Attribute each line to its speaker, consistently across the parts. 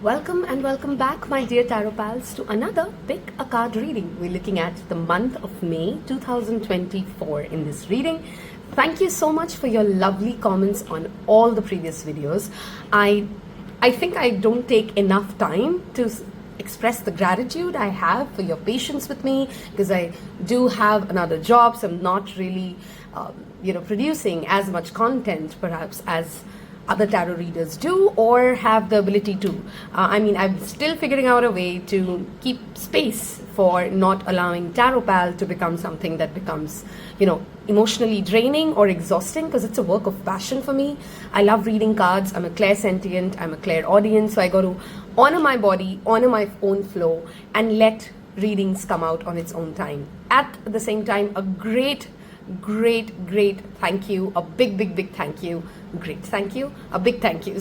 Speaker 1: Welcome and welcome back, my dear Taropals, to another Pick a Card reading. We're looking at the month of May 2024 in this reading. Thank you so much for your lovely comments on all the previous videos. I think I don't take enough time to express the gratitude I have for your patience with me, because I do have another job, so I'm not really producing as much content perhaps as other tarot readers do or have the ability to. I'm still figuring out a way to keep space for not allowing Taropal to become something that becomes, emotionally draining or exhausting, because it's a work of passion for me. I love reading cards. I'm a clairsentient, I'm a clairaudience, so I got to honor my body, honor my own flow, and let readings come out on its own time. At the same time, a great thank you, a big thank you, a big thank you,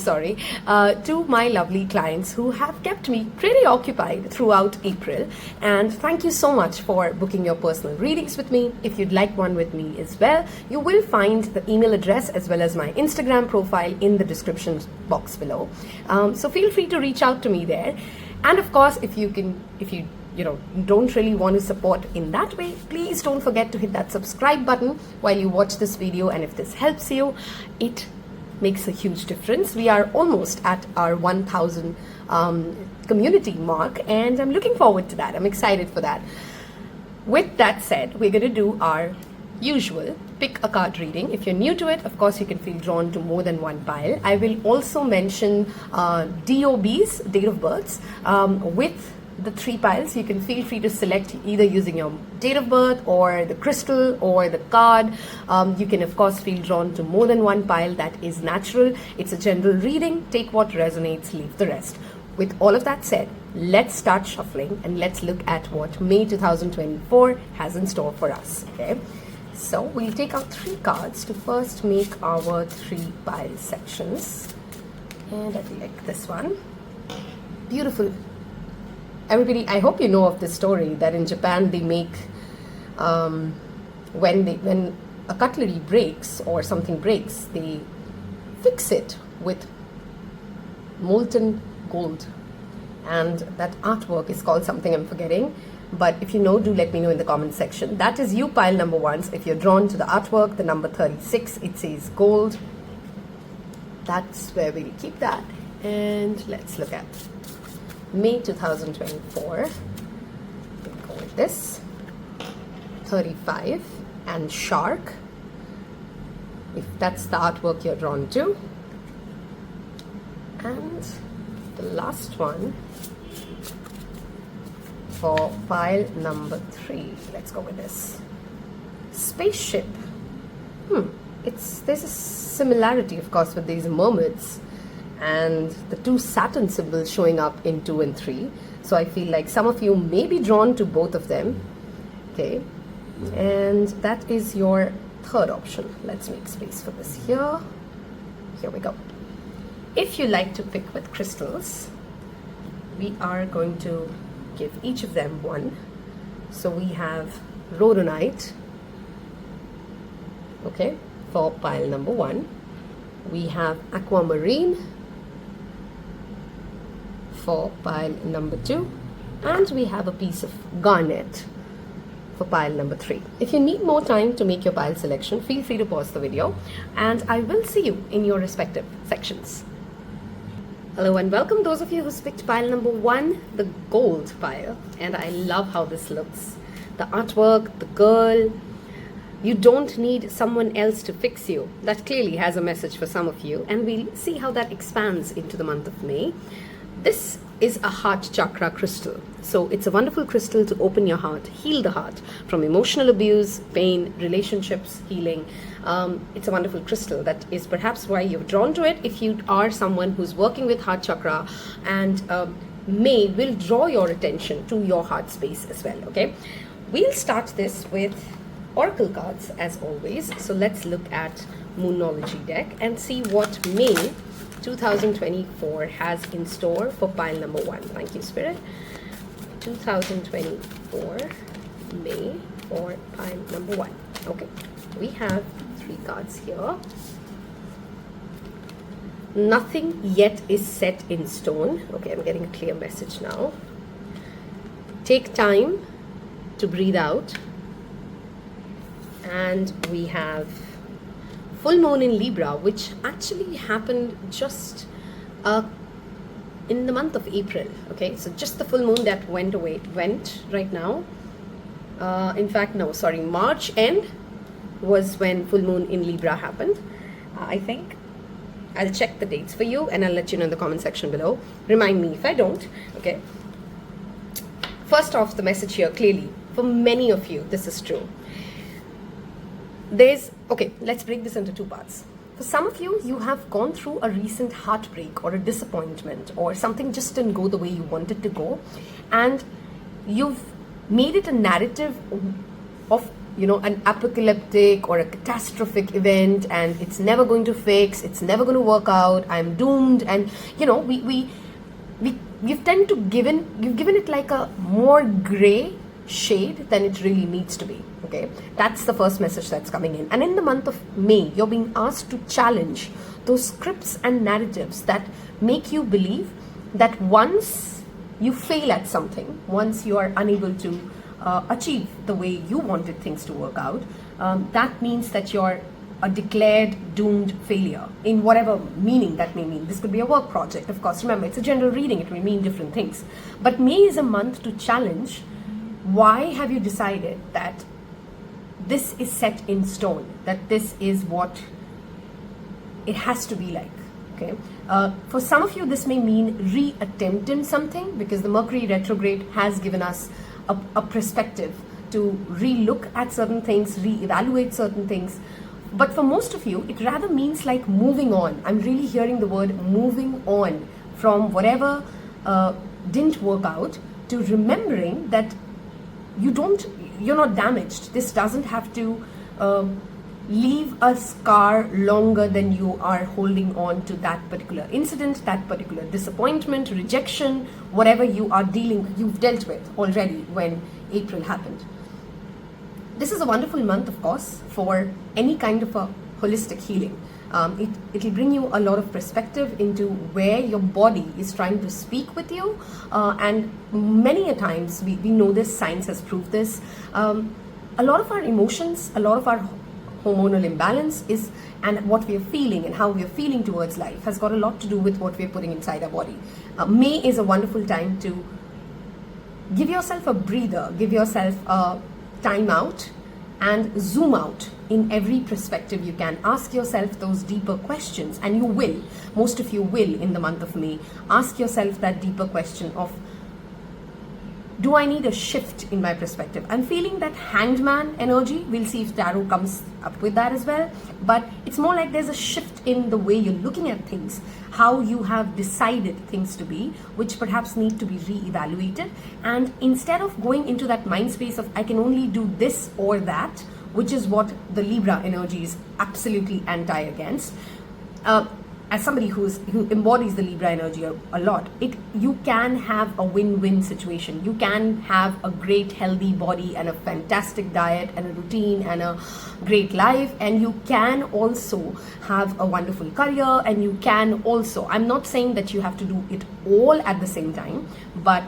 Speaker 1: to my lovely clients who have kept me pretty occupied throughout April. And thank you so much for booking your personal readings with me. If you'd like one with me as well, you will find the email address as well as my Instagram profile in the description box below. So feel free to reach out to me there. And of course, if you don't really want to support in that way, please don't forget to hit that subscribe button while you watch this video. And if this helps you, it makes a huge difference. We are almost at our 1,000 community mark, and I'm looking forward to that. I'm excited for that. With that said, we're going to do our usual pick a card reading. If you're new to it, of course, you can feel drawn to more than one pile. I will also mention DOBs, date of births, with the 3 piles. You can feel free to select either using your date of birth or the crystal or the card. You can of course feel drawn to more than one pile. That is natural. It's a general reading. Take what resonates, leave the rest. With all of that said, let's start shuffling and let's look at what May 2024 has in store for us. Okay, so we'll take out 3 cards to first make our 3 pile sections, and I like this one. Beautiful. Everybody, I hope you know of this story that in Japan they make, when a cutlery breaks or something breaks, they fix it with molten gold. And that artwork is called something I'm forgetting. But if you know, do let me know in the comment section. That is you, pile number 1. If you're drawn to the artwork, the number 36, it says gold. That's where we'll keep that. And let's look at May 2024. We'll go with this 35 and shark, if that's the artwork you're drawn to. And the last one for pile number 3, let's go with this spaceship. There's a similarity of course with these mermaids and the 2 Saturn symbols showing up in 2 and 3. So I feel like some of you may be drawn to both of them. Okay, and that is your 3rd option. Let's make space for this here. Here we go. If you like to pick with crystals, we are going to give each of them one. So we have Rhodonite, okay, for pile number 1. We have Aquamarine for pile number 2, and we have a piece of Garnet for pile number 3. If you need more time to make your pile selection, feel free to pause the video and I will see you in your respective sections. Hello and welcome those of you who picked pile number 1, the gold pile, and I love how this looks. The artwork, the girl. You don't need someone else to fix you. That clearly has a message for some of you, and we'll see how that expands into the month of May. This is a heart chakra crystal. So it's a wonderful crystal to open your heart, heal the heart from emotional abuse, pain, relationships, healing. It's a wonderful crystal. That is perhaps why you're drawn to it. If you are someone who's working with heart chakra, and May will draw your attention to your heart space as well. Okay, we'll start this with oracle cards as always. So let's look at Moonology deck and see what May 2024 has in store for pile number 1. Thank you, Spirit. 2024 May for pile number 1. Okay, we have 3 cards here. nothing yet is set in stone. Okay, I'm getting a clear message now. Take time to breathe out. And we have full moon in Libra, which actually happened just in the month of April. Okay, so just the full moon that went right now. In fact, no, sorry, March end was when full moon in Libra happened. I think I'll check the dates for you and I'll let you know in the comment section below. Remind me if I don't. Okay. First off, the message here clearly for many of you, this is true. Okay, let's break this into two parts. For some of you, you have gone through a recent heartbreak or a disappointment or something just didn't go the way you wanted to go, and you've made it a narrative of, you know, an apocalyptic or a catastrophic event, and it's never going to fix, it's never going to work out, I'm doomed. And you know, you've given it like a more gray shade than it really needs to be. Okay, that's the first message that's coming in. And in the month of May, you're being asked to challenge those scripts and narratives that make you believe that once you fail at something, once you are unable to achieve the way you wanted things to work out, that means that you're a declared doomed failure in whatever meaning that may mean. This could be a work project, of course. Remember, it's a general reading, it may mean different things. But May is a month to challenge. Why have you decided that this is set in stone, that this is what it has to be like? Okay. For some of you, this may mean reattempting something, because the Mercury retrograde has given us a perspective to re-look at certain things, re-evaluate certain things. But for most of you, it rather means like moving on. I'm really hearing the word moving on from whatever didn't work out, to remembering that you're not damaged. This doesn't have to leave a scar longer than you are holding on to that particular incident, that particular disappointment, rejection, whatever you've dealt with already when April happened. This is a wonderful month, of course, for any kind of a holistic healing. It'll bring you a lot of perspective into where your body is trying to speak with you, and many a times we know this, science has proved this. A lot of our emotions, a lot of our hormonal imbalance and what we are feeling and how we are feeling towards life has got a lot to do with what we are putting inside our body. May is a wonderful time to give yourself a breather, give yourself a time out and zoom out in every perspective you can. Ask yourself those deeper questions, and you will, most of you will in the month of May, ask yourself that deeper question of, do I need a shift in my perspective? I'm feeling that Hanged Man energy. We'll see if Tarot comes up with that as well. But it's more like there's a shift in the way you're looking at things, how you have decided things to be, which perhaps need to be re-evaluated. And instead of going into that mind space of I can only do this or that, which is what the Libra energy is absolutely anti against, as somebody who embodies the Libra energy a lot, you can have a win-win situation. You can have a great healthy body and a fantastic diet and a routine and a great life, and you can also have a wonderful career, and you can also, I'm not saying that you have to do it all at the same time, but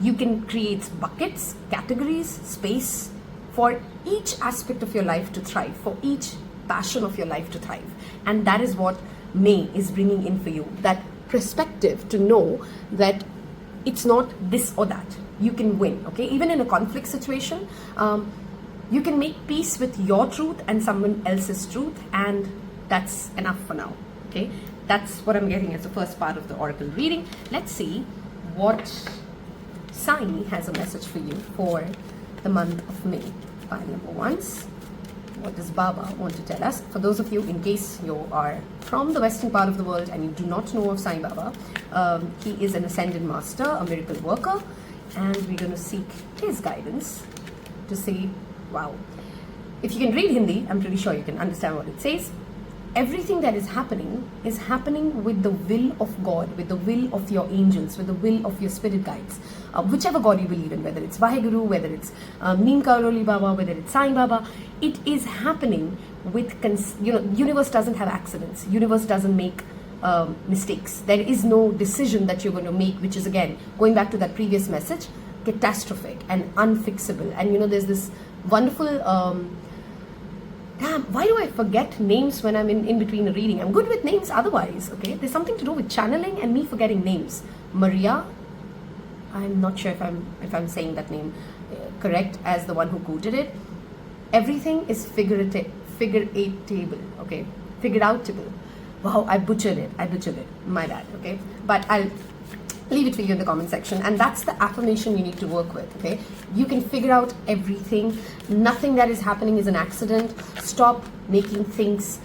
Speaker 1: you can create buckets, categories, space for each aspect of your life to thrive, for each passion of your life to thrive. And that is what May is bringing in for you, that perspective to know that it's not this or that. You can win, okay? Even in a conflict situation, you can make peace with your truth and someone else's truth, and that's enough for now, okay? That's what I'm getting as the first part of the oracle reading. Let's see what sign has a message for you for the month of May. Pile number ones. What does Baba want to tell us? For those of you, in case you are from the western part of the world and you do not know of Sai Baba, he is an ascended master, a miracle worker, and we're going to seek his guidance to say, wow. If you can read Hindi, I'm pretty sure you can understand what it says. Everything that is happening with the will of God, with the will of your angels, with the will of your spirit guides, whichever God you believe in, whether it's Vaheguru, whether it's Neem Karoli Baba, whether it's Sai Baba, it is happening with, universe doesn't have accidents. Universe doesn't make mistakes. There is no decision that you're going to make, which is, again, going back to that previous message, catastrophic and unfixable. And there's this wonderful damn, why do I forget names when I'm in between a reading? I'm good with names otherwise, okay? There's something to do with channeling and me forgetting names. Maria, I'm not sure if I'm saying that name correct as the one who quoted it. Everything is figurative, okay? Figured outable. Wow, I butchered it. My bad, okay? But I'll leave it for you in the comment section. And that's the affirmation you need to work with, okay? You can figure out everything. Nothing that is happening is an accident. Stop making things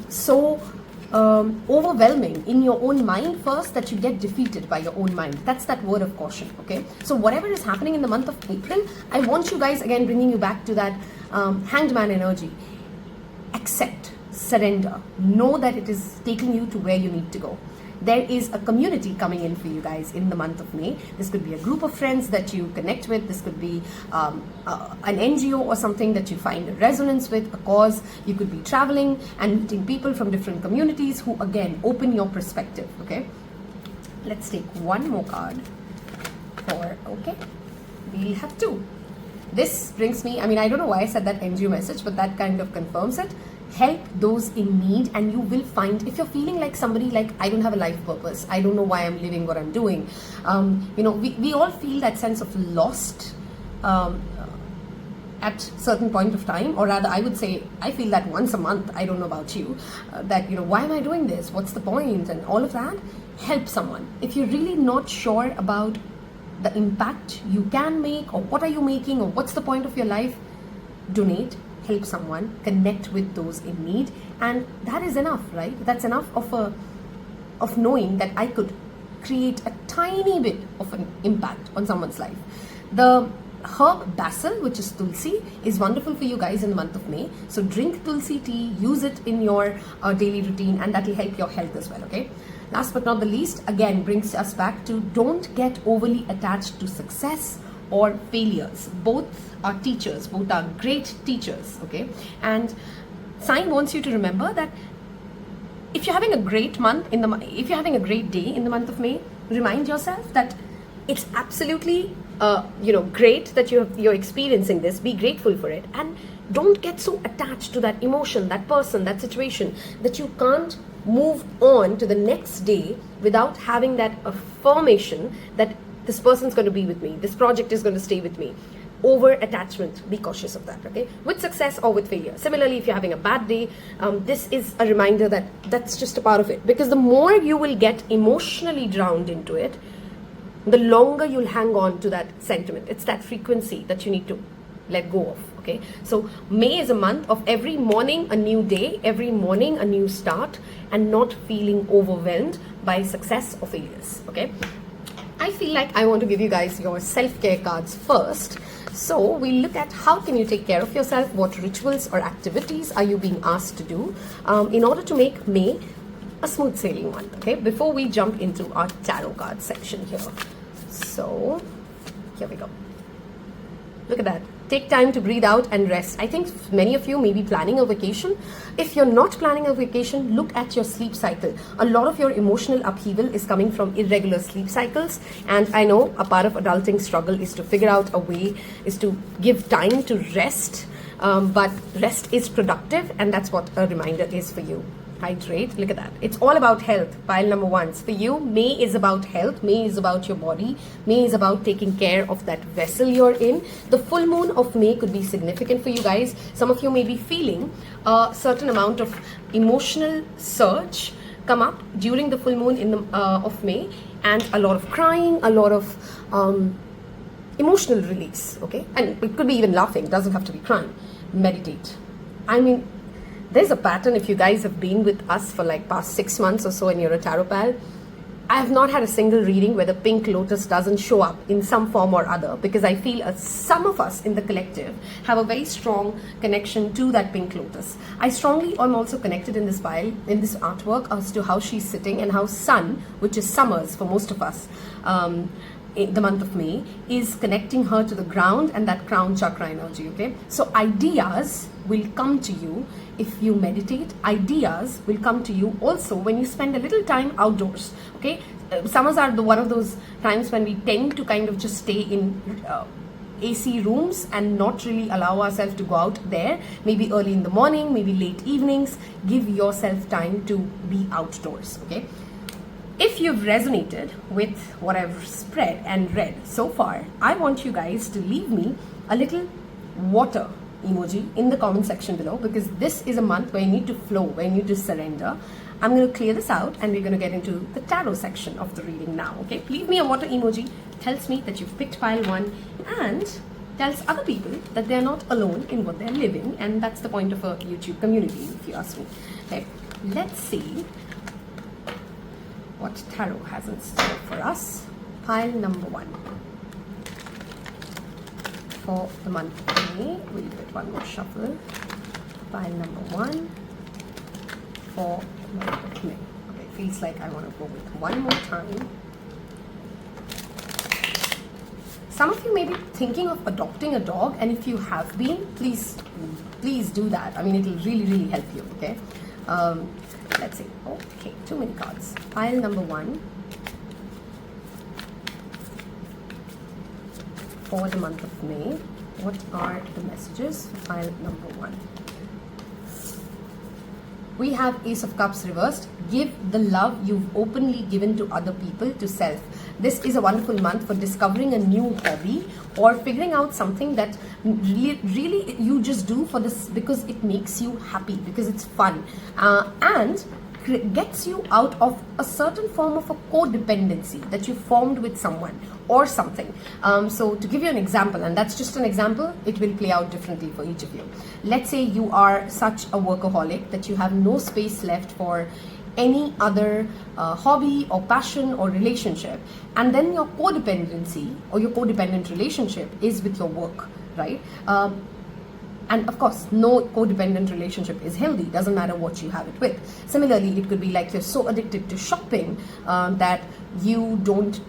Speaker 1: so overwhelming in your own mind first that you get defeated by your own mind. That's that word of caution, okay? So whatever is happening in the month of April, I want you guys, again, bringing you back to that hanged man energy. Accept, surrender, know that it is taking you to where you need to go. There is a community coming in for you guys in the month of May. This could be a group of friends that you connect with. This could be an NGO or something that you find a resonance with, a cause. You could be traveling and meeting people from different communities who, again, open your perspective, okay? Let's take one more card okay, we'll have two. This brings me, I don't know why I said that NGO message, but that kind of confirms it. Help those in need, and you will find, if you're feeling like somebody like, I don't have a life purpose, I don't know why I'm living what I'm doing, we all feel that sense of lost at certain point of time, or rather I would say I feel that once a month. I don't know about you, that why am I doing this, what's the point, and all of that. Help someone. If you're really not sure about the impact you can make, or what are you making, or what's the point of your life, donate, help someone, connect with those in need, and that is enough, right? That's enough of knowing that I could create a tiny bit of an impact on someone's life. The herb basil, which is tulsi, is wonderful for you guys in the month of May. So drink tulsi tea, use it in your daily routine, and that will help your health as well, okay? Last but not the least, again, brings us back to don't get overly attached to success or failures. Both are teachers, both are great teachers, okay? And sign wants you to remember that if you're having a great month if you're having a great day in the month of May, remind yourself that it's absolutely great that you're experiencing this. Be grateful for it, and don't get so attached to that emotion, that person, that situation, that you can't move on to the next day without having that affirmation that this person's going to be with me, this project is going to stay with me. Over attachment, be cautious of that, okay? With success or with failure. Similarly, if you're having a bad day, this is a reminder that that's just a part of it, because the more you will get emotionally drowned into it, the longer you'll hang on to that sentiment. It's that frequency that you need to let go of, okay? So May is a month of every morning a new day, every morning a new start, and not feeling overwhelmed by success or failures, okay? I feel like I want to give you guys your self-care cards first. So we look at how can you take care of yourself, what rituals or activities are you being asked to do in order to make May a smooth sailing month, okay? Before we jump into our tarot card section here. So here we go. Look at that. Take time to breathe out and rest. I think many of you may be planning a vacation. If you're not planning a vacation, look at your sleep cycle. A lot of your emotional upheaval is coming from irregular sleep cycles. And I know a part of adulting struggle is to figure out a way, is to give time to rest. But rest is productive, and that's what a reminder is for you. Hydrate, look at that. It's all about health. Pile number 1. For you, May is about health. May is about your body. May is about taking care of that vessel you're in. The full moon of May could be significant for you guys. Some of you may be feeling a certain amount of emotional surge come up during the full moon of May, and a lot of crying, a lot of emotional release, okay? And it could be even laughing, doesn't have to be crying. Meditate. There's a pattern. If you guys have been with us for like past 6 months or so and you're a Taropal, I have not had a single reading where the pink lotus doesn't show up in some form or other, because I feel some of us in the collective have a very strong connection to that pink lotus. I strongly am also connected in this pile, in this artwork, as to how she's sitting and how sun, which is summers for most of us, the month of May is connecting her to the ground and that crown chakra energy, okay? So ideas will come to you if you meditate. Ideas will come to you also when you spend a little time outdoors, okay? Summers are one of those times when we tend to kind of just stay in AC rooms and not really allow ourselves to go out there, maybe early in the morning, maybe late evenings. Give yourself time to be outdoors, okay? If you've resonated with what I've spread and read so far, I want you guys to leave me a little water emoji in the comment section below, because this is a month where you need to flow, where you need to surrender. I'm going to clear this out and we're going to get into the tarot section of the reading now, okay? Leave me a water emoji, tells me that you've picked pile 1 and tells other people that they're not alone in what they're living, and that's the point of a YouTube community, if you ask me. Okay, let's see what tarot has in store for us. Pile number 1 for the month of May. We'll give it one more shuffle. Pile number 1 for the month of May. Okay, feels like I want to go with one more time. Some of you may be thinking of adopting a dog, and if you have been, please do that. I mean, it will really help you, okay? Let's see. Okay, too many cards. Pile number 1 for the month of May. What are the messages for pile number 1? We have Ace of Cups reversed. Give the love you've openly given to other people to self. This is a wonderful month for discovering a new hobby or figuring out something that really you just do for this because it makes you happy, because it's fun, and gets you out of a certain form of a codependency that you formed with someone or something. So to give you an example, and that's just an example, it will play out differently for each of you. Let's say you are such a workaholic that you have no space left for any other hobby or passion or relationship, and then your codependency or your codependent relationship is with your work, right? And of course, no codependent relationship is healthy, doesn't matter what you have it with. Similarly, it could be like you're so addicted to shopping that you don't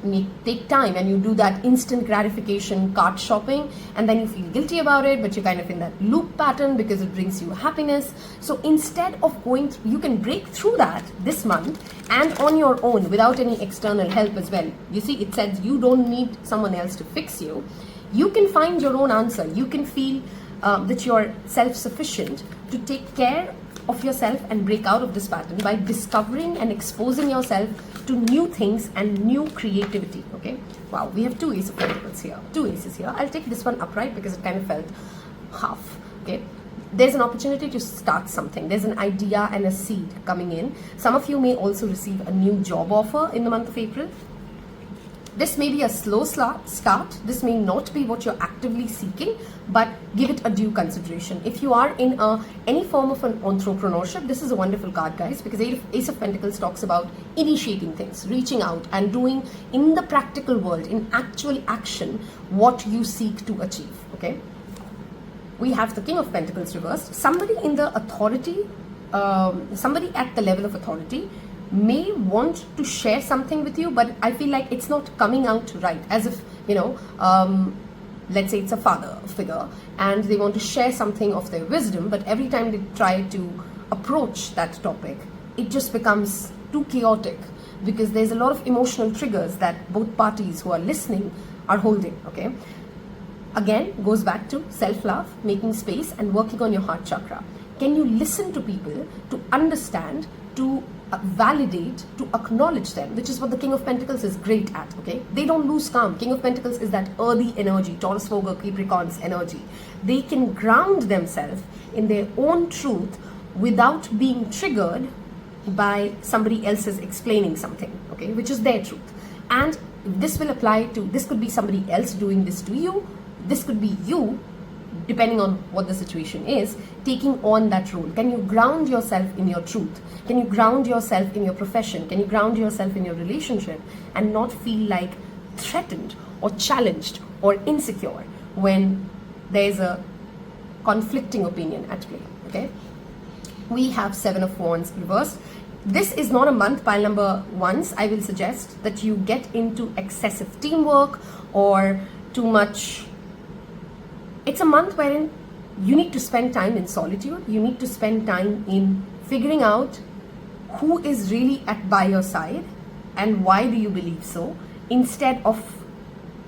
Speaker 1: take time and you do that instant gratification cart shopping, and then you feel guilty about it, but you're kind of in that loop pattern because it brings you happiness. So instead of going through, you can break through that this month and on your own without any external help as well. You see, it says you don't need someone else to fix you. You can find your own answer. You can feel that you're self-sufficient to take care of yourself and break out of this pattern by discovering and exposing yourself to new things and new creativity, okay? Wow, we have 2 Ace of Pentacles here, 2 aces here. I'll take this one upright because it kind of felt half, okay? There's an opportunity to start something. There's an idea and a seed coming in. Some of you may also receive a new job offer in the month of April. This may be a slow start. This may not be what you're actively seeking, but give it a due consideration. If you are in any form of an entrepreneurship, this is a wonderful card, guys, because Ace of Pentacles talks about initiating things, reaching out and doing in the practical world, in actual action, what you seek to achieve, okay? We have the King of Pentacles reversed. Somebody in the authority, somebody at the level of authority may want to share something with you, but I feel like it's not coming out right, as if, you know, let's say it's a father figure and they want to share something of their wisdom, but every time they try to approach that topic, it just becomes too chaotic because there's a lot of emotional triggers that both parties who are listening are holding, okay? Again, goes back to self-love, making space and working on your heart chakra. Can you listen to people, to understand, to validate, to acknowledge them, which is what the King of Pentacles is great at, okay? They don't lose calm. King of Pentacles is that earthy energy, Taurus, Virgo, Capricorn's energy. They can ground themselves in their own truth without being triggered by somebody else's explaining something, okay, which is their truth. And this will apply to, this could be somebody else doing this to you, this could be you, depending on what the situation is, taking on that role. Can you ground yourself in your truth? Can you ground yourself in your profession? Can you ground yourself in your relationship and not feel like threatened or challenged or insecure when there's a conflicting opinion at play, okay? We have 7 of Wands reversed. This is not a month, pile number ones, I will suggest that you get into excessive teamwork or too much. It's a month wherein you need to spend time in solitude. You need to spend time in figuring out who is really by your side and why do you believe so, instead of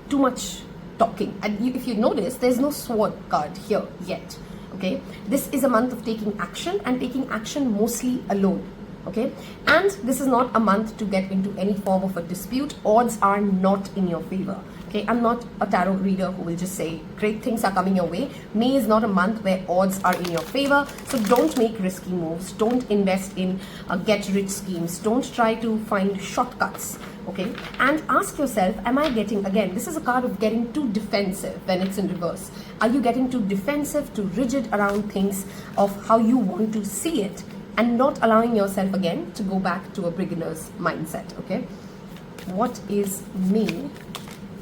Speaker 1: too much talking. And if you notice, there's no sword card here yet. Okay, this is a month of taking action, and taking action mostly alone. Okay, and this is not a month to get into any form of a dispute. Odds are not in your favor. Okay, I'm not a tarot reader who will just say great things are coming your way. May is not a month where odds are in your favor, so don't make risky moves. Don't invest in get-rich schemes. Don't try to find shortcuts. Okay, and ask yourself, am I getting, again, this is a card of getting too defensive when it's in reverse. Are you getting too defensive, too rigid around things of how you want to see it, and not allowing yourself again to go back to a beginner's mindset? Okay, what is me?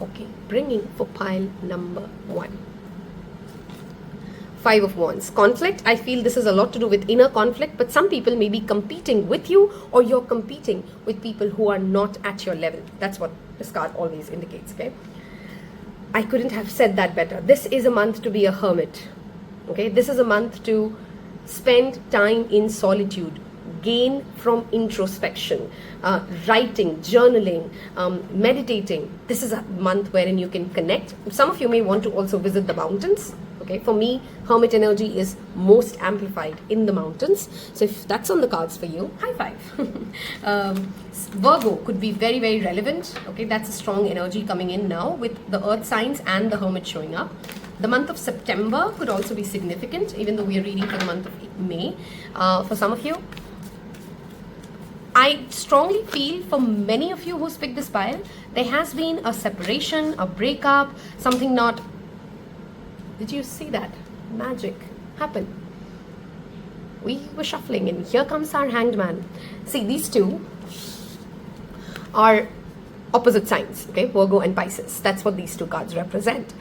Speaker 1: Okay, bringing for pile number 1. 5 of Wands. Conflict. I feel this is a lot to do with inner conflict, but some people may be competing with you, or you're competing with people who are not at your level. That's what this card always indicates, okay? I couldn't have said that better. This is a month to be a hermit, okay? This is a month to spend time in solitude, gain from introspection, writing, journaling, meditating. This is a month wherein you can connect. Some of you may want to also visit the mountains. Okay, for me, hermit energy is most amplified in the mountains. So if that's on the cards for you, high five. Virgo could be very, very relevant. Okay, that's a strong energy coming in now with the earth signs and the hermit showing up. The month of September could also be significant, even though we are reading for the month of May. For some of you, I strongly feel for many of you who's picked this pile, there has been a separation, a breakup, something not. Did you see that? Magic happen. We were shuffling and here comes our hanged man. See, these two are opposite signs, okay? Virgo and Pisces. That's what these two cards represent.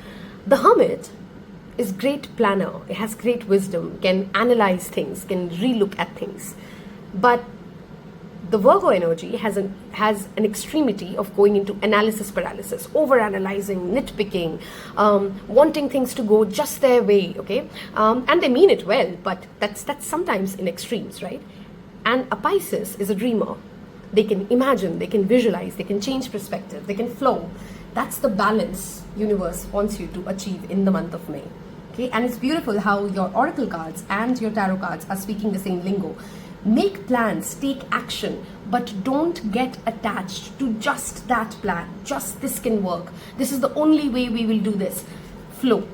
Speaker 1: The hermit is great planner. It has great wisdom, can analyze things, can relook at things. But the Virgo energy has an extremity of going into analysis paralysis, over-analyzing, nitpicking, wanting things to go just their way, okay? And they mean it well, but that's sometimes in extremes, right? And a Pisces is a dreamer. They can imagine, they can visualize, they can change perspective, they can flow. That's the balance universe wants you to achieve in the month of May, okay? And it's beautiful how your oracle cards and your tarot cards are speaking the same lingo. Make plans, take action, but don't get attached to just that plan. Just this can work. This is the only way we will do this. Flow,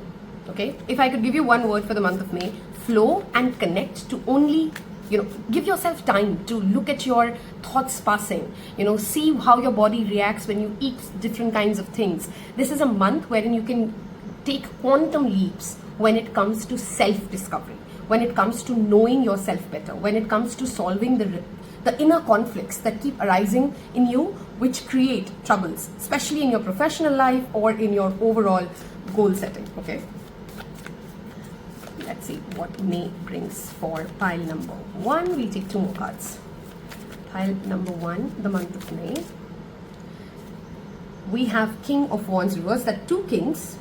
Speaker 1: okay? If I could give you one word for the month of May, flow and connect to only, give yourself time to look at your thoughts passing, see how your body reacts when you eat different kinds of things. This is a month wherein you can take quantum leaps when it comes to self-discovery, when it comes to knowing yourself better, when it comes to solving the inner conflicts that keep arising in you, which create troubles, especially in your professional life or in your overall goal setting, okay? Let's see what May brings for pile number 1. We'll take 2 more cards. Pile number 1, the month of May. We have King of Wands reverse, that 2 kings.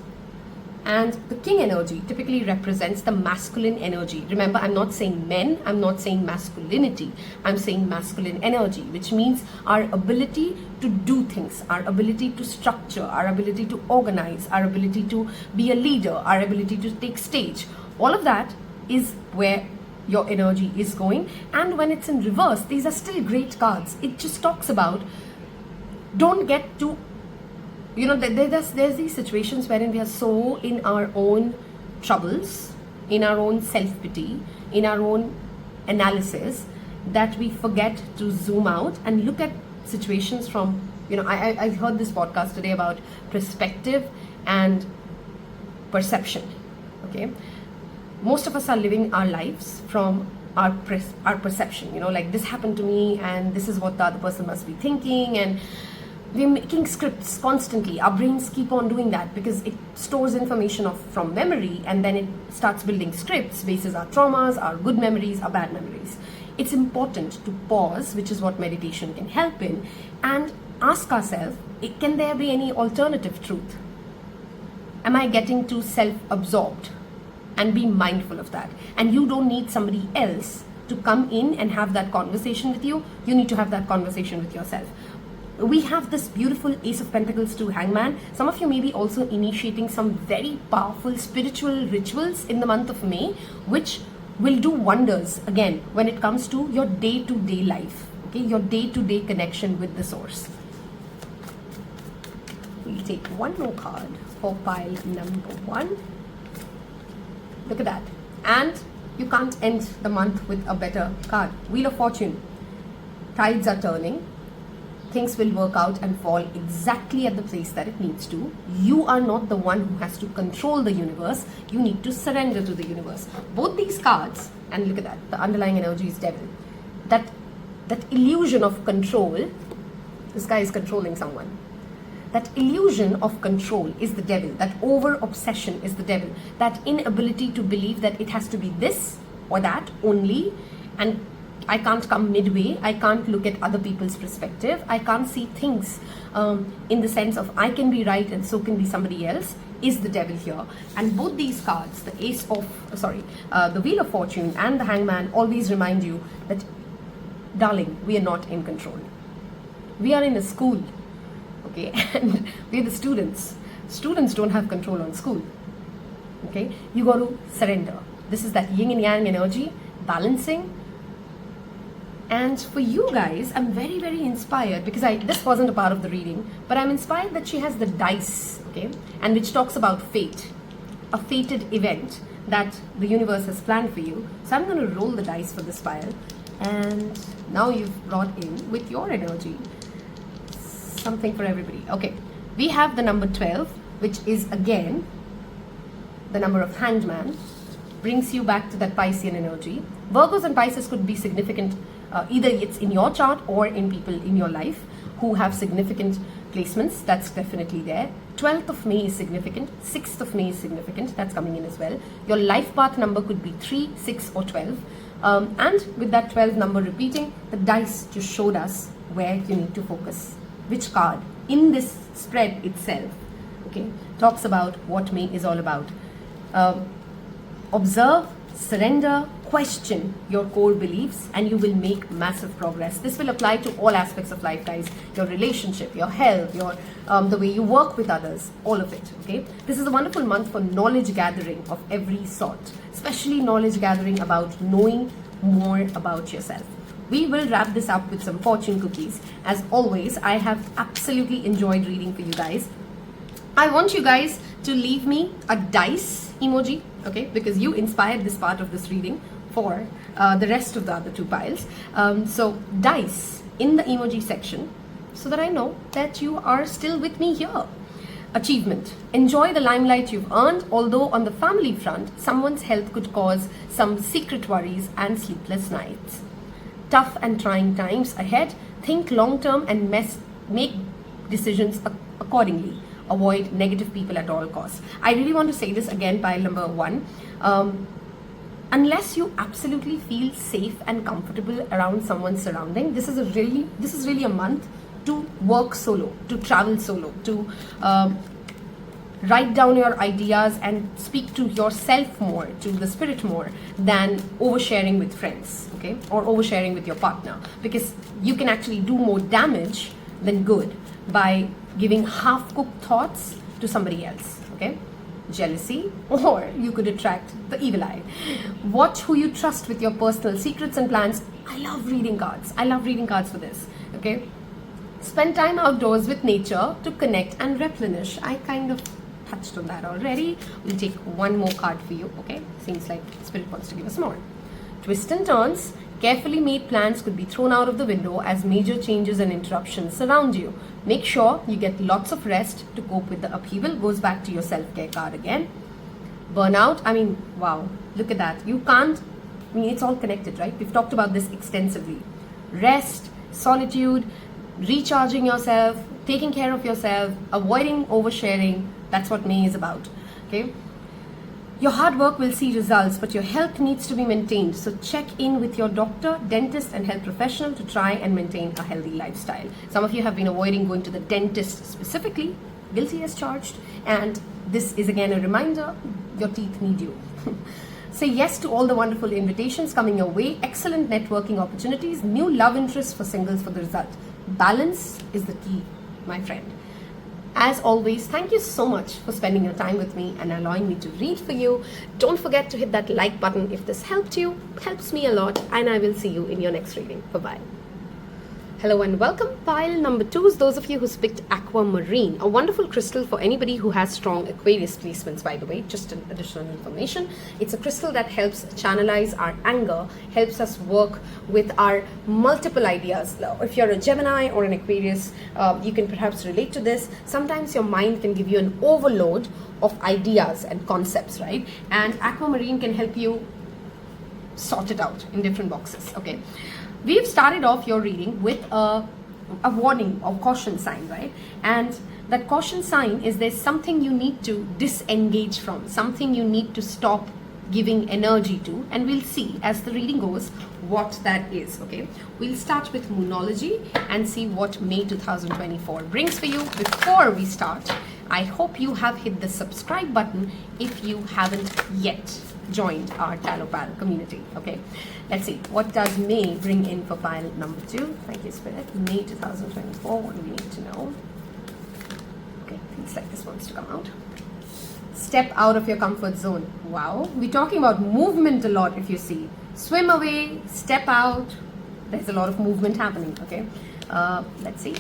Speaker 1: And the king energy typically represents the masculine energy. Remember, I'm not saying men, I'm not saying masculinity, I'm saying masculine energy, which means our ability to do things, our ability to structure, our ability to organize, our ability to be a leader, our ability to take stage. All of that is where your energy is going. And when it's in reverse, these are still great cards. It just talks about don't get too, there's these situations wherein we are so in our own troubles, in our own self-pity, in our own analysis, that we forget to zoom out and look at situations from, I heard this podcast today about perspective and perception, okay? Most of us are living our lives from our perception, like this happened to me and this is what the other person must be thinking, and we're making scripts constantly. Our brains keep on doing that because it stores information from memory, and then it starts building scripts, bases our traumas, our good memories, our bad memories. it's important to pause, which is what meditation can help in, and ask ourselves, can there be any alternative truth? Am I getting too self-absorbed? And be mindful of that. And you don't need somebody else to come in and have that conversation with you. You need to have that conversation with yourself. We have this beautiful Ace of Pentacles to Hangman. Some of you may be also initiating some very powerful spiritual rituals in the month of May, which will do wonders again when it comes to your day-to-day life, okay, your day-to-day connection with the source. We'll take one more card for pile number 1. Look at that. And you can't end the month with a better card. Wheel of Fortune. Tides are turning. Things will work out and fall exactly at the place that it needs to. You are not the one who has to control the universe. You need to surrender to the universe. Both these cards, and look at that, the underlying energy is Devil. That illusion of control, this guy is controlling someone. That illusion of control is the devil. That over-obsession is the devil. That inability to believe that it has to be this or that only, and I can't come midway. I can't look at other people's perspective. I can't see things in the sense of I can be right and so can be somebody else, is the devil here. And both these cards, the the Wheel of Fortune and the Hangman, always remind you that, darling, we are not in control. We are in a school. Okay, and we're the students. Students don't have control on school. Okay, you got to surrender. This is that yin and yang energy, balancing. And for you guys, I'm very, very inspired because this wasn't a part of the reading, but I'm inspired that she has the dice, okay, and which talks about fate, a fated event that the universe has planned for you. So I'm going to roll the dice for this pile, and now you've brought in with your energy something for everybody. Okay, we have the number 12, which is again the number of Hanged Man, brings you back to that Piscean energy. Virgos and Pisces could be significant, either it's in your chart or in people in your life who have significant placements. That's definitely there. 12th of May is significant. 6th of May is significant. That's coming in as well. Your life path number could be 3, 6 or 12. And with that 12 number repeating, the dice just showed us where you need to focus. Which card in this spread itself, okay, talks about what May is all about. Observe, surrender, question your core beliefs, and you will make massive progress. This will apply to all aspects of life, guys. Your relationship, your health, your the way you work with others, all of it, okay? This is a wonderful month for knowledge gathering of every sort, especially knowledge gathering about knowing more about yourself. We will wrap this up with some fortune cookies. As always, I have absolutely enjoyed reading for you guys. I want you guys to leave me a dice emoji, okay, because you inspired this part of this reading for the rest of the other 2 piles. So dice in the emoji section so that I know that you are still with me here. Achievement. Enjoy the limelight you've earned, although on the family front, someone's health could cause some secret worries and sleepless nights. Tough and trying times ahead. Think long-term and make decisions accordingly. Avoid negative people at all costs. I really want to say this again, pile number 1. Unless you absolutely feel safe and comfortable around someone's surrounding, this is really a month to work solo, to travel solo, to write down your ideas and speak to yourself more, to the spirit more, than oversharing with friends, okay, or oversharing with your partner, because you can actually do more damage than good by giving half-cooked thoughts to somebody else, okay? Jealousy, or you could attract the evil eye. Watch who you trust with your personal secrets and plans. I love reading cards. I love reading cards for this, okay? Spend time outdoors with nature to connect and replenish. I kind of touched on that already. We'll take one more card for you, okay? Seems like Spirit wants to give us more. Twists and turns. Carefully made plans could be thrown out of the window as major changes and interruptions surround you. Make sure you get lots of rest to cope with the upheaval. Goes back to your self-care card again. Burnout. I mean, wow, look at that. You can't, I mean, it's all connected, right? We've talked about this extensively. Rest, solitude, recharging yourself, taking care of yourself, avoiding oversharing. That's what May is about, okay? Your hard work will see results, but your health needs to be maintained. So check in with your doctor, dentist, and health professional to try and maintain a healthy lifestyle. Some of you have been avoiding going to the dentist specifically, guilty as charged. And this is again a reminder, your teeth need you. Say yes to all the wonderful invitations coming your way, excellent networking opportunities, new love interests for singles for the result. Balance is the key, my friend. As always, thank you so much for spending your time with me and allowing me to read for you. Don't forget to hit that like button if this helped you. Helps me a lot, and I will see you in your next reading. Bye-bye. Hello and welcome. Pile number 2 is those of you who picked Aquamarine, a wonderful crystal for anybody who has strong Aquarius placements, by the way, just an additional information. It's a crystal that helps channelize our anger, helps us work with our multiple ideas. If you're a Gemini or an Aquarius, you can perhaps relate to this. Sometimes your mind can give you an overload of ideas and concepts, right? And Aquamarine can help you sort it out in different boxes, okay? We've started off your reading with a warning or caution sign, right? And that caution sign is there's something you need to disengage from, something you need to stop giving energy to, and we'll see as the reading goes what that is, okay? We'll start with Moonology and see what May 2024 brings for you. Before we start, I hope you have hit the subscribe button if you haven't yet joined our Taropal community, okay? Let's see, what does May bring in for pile number 2? Thank you, Spirit. May 2024, what do we need to know? Okay, feels like this wants to come out. Step out of your comfort zone. Wow, we're talking about movement a lot, if you see. Swim away, step out. There's a lot of movement happening, okay? Let's see.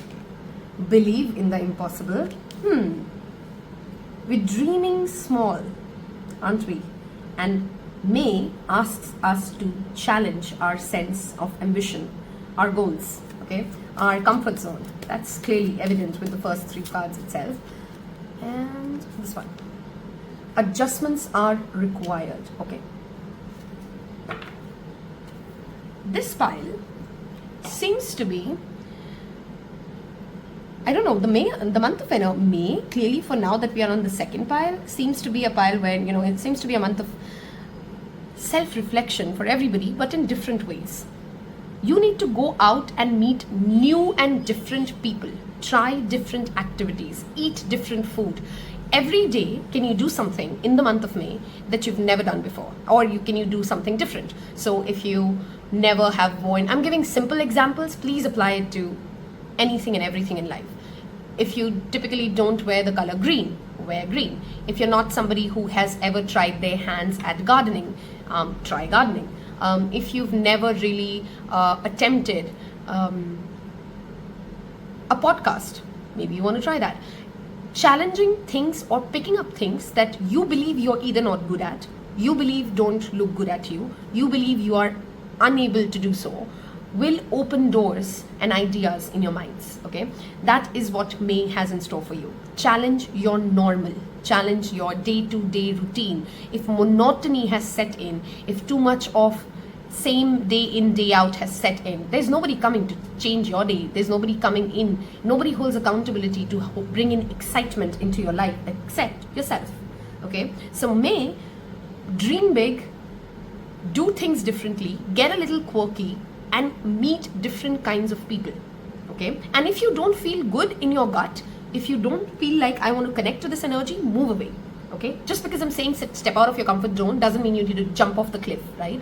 Speaker 1: Believe in the impossible. We're dreaming small, aren't we? And May asks us to challenge our sense of ambition, our goals, okay? Our comfort zone. That's clearly evident with the first 3 cards itself. And this one. Adjustments are required, okay? This pile seems to be, I don't know, the month of May, clearly for now that we are on the second pile, seems to be a pile where, you know, it seems to be a month of self-reflection for everybody, but in different ways. You need to go out and meet new and different people, try different activities, eat different food. Every day, can you do something in the month of May that you've never done before? Or can you do something different? So if you never have worn, I'm giving simple examples, please apply it to anything and everything in life. If you typically don't wear the color green, wear green. If you're not somebody who has ever tried their hands at gardening, try gardening. If you've never really attempted a podcast, maybe you want to try that. Challenging things or picking up things that you believe you're either not good at, you believe don't look good at you, you believe you are unable to do so, will open doors and ideas in your minds, okay? That is what May has in store for you. Challenge your normal, challenge your day-to-day routine. If monotony has set in, if too much of same day in, day out has set in, there's nobody coming to change your day, there's nobody coming in, nobody holds accountability to bring in excitement into your life except yourself, okay? So May, dream big, do things differently, get a little quirky, and meet different kinds of people, okay? And if you don't feel good in your gut, if you don't feel like I want to connect to this energy, move away, okay? Just because I'm saying step out of your comfort zone doesn't mean you need to jump off the cliff, right?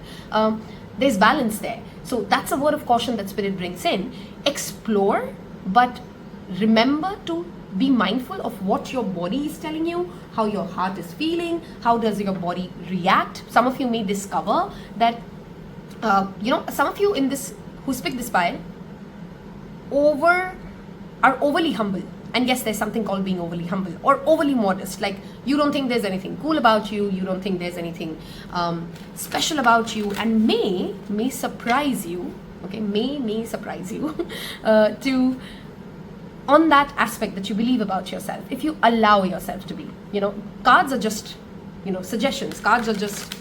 Speaker 1: There's balance there. So that's a word of caution that Spirit brings in. Explore, but remember to be mindful of what your body is telling you, how your heart is feeling, how does your body react. Some of you may discover that some of you in this who pick this pile are overly humble. And yes, there's something called being overly humble or overly modest. Like you don't think there's anything cool about you. You don't think there's anything special about you. And may surprise you. Okay, may surprise you to on that aspect that you believe about yourself. If you allow yourself to be, cards are just, suggestions. Cards are just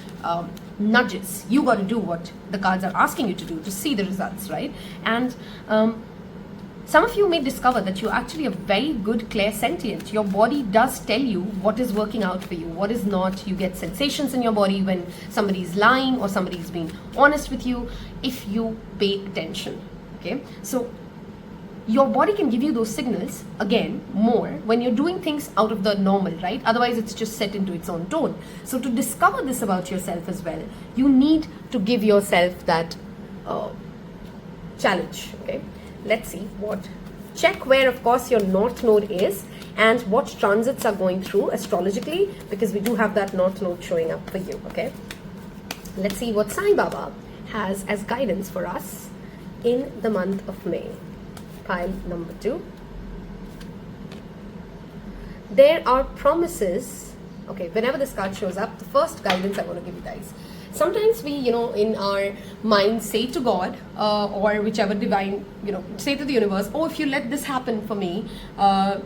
Speaker 1: nudges. You got to do what the cards are asking you to do to see the results, right? And Some of you may discover that you're actually a very good clairsentient. Your body does tell you what is working out for you, what is not. You get sensations in your body when somebody is lying or somebody is being honest with you, if you pay attention. Okay, so your body can give you those signals again more when you're doing things out of the normal, right? Otherwise it's just set into its own tone. So to discover this about yourself as well, you need to give yourself that challenge. Okay, let's see what, check where of course your north node is and what transits are going through astrologically, because we do have that north node showing up for you. Okay, let's see what Sai Baba has as guidance for us in the month of May. Pile number 2. There are promises. Okay, whenever this card shows up, the first guidance I want to give you guys. Sometimes we, in our mind say to God or whichever divine, say to the universe, oh, if you let this happen for me, I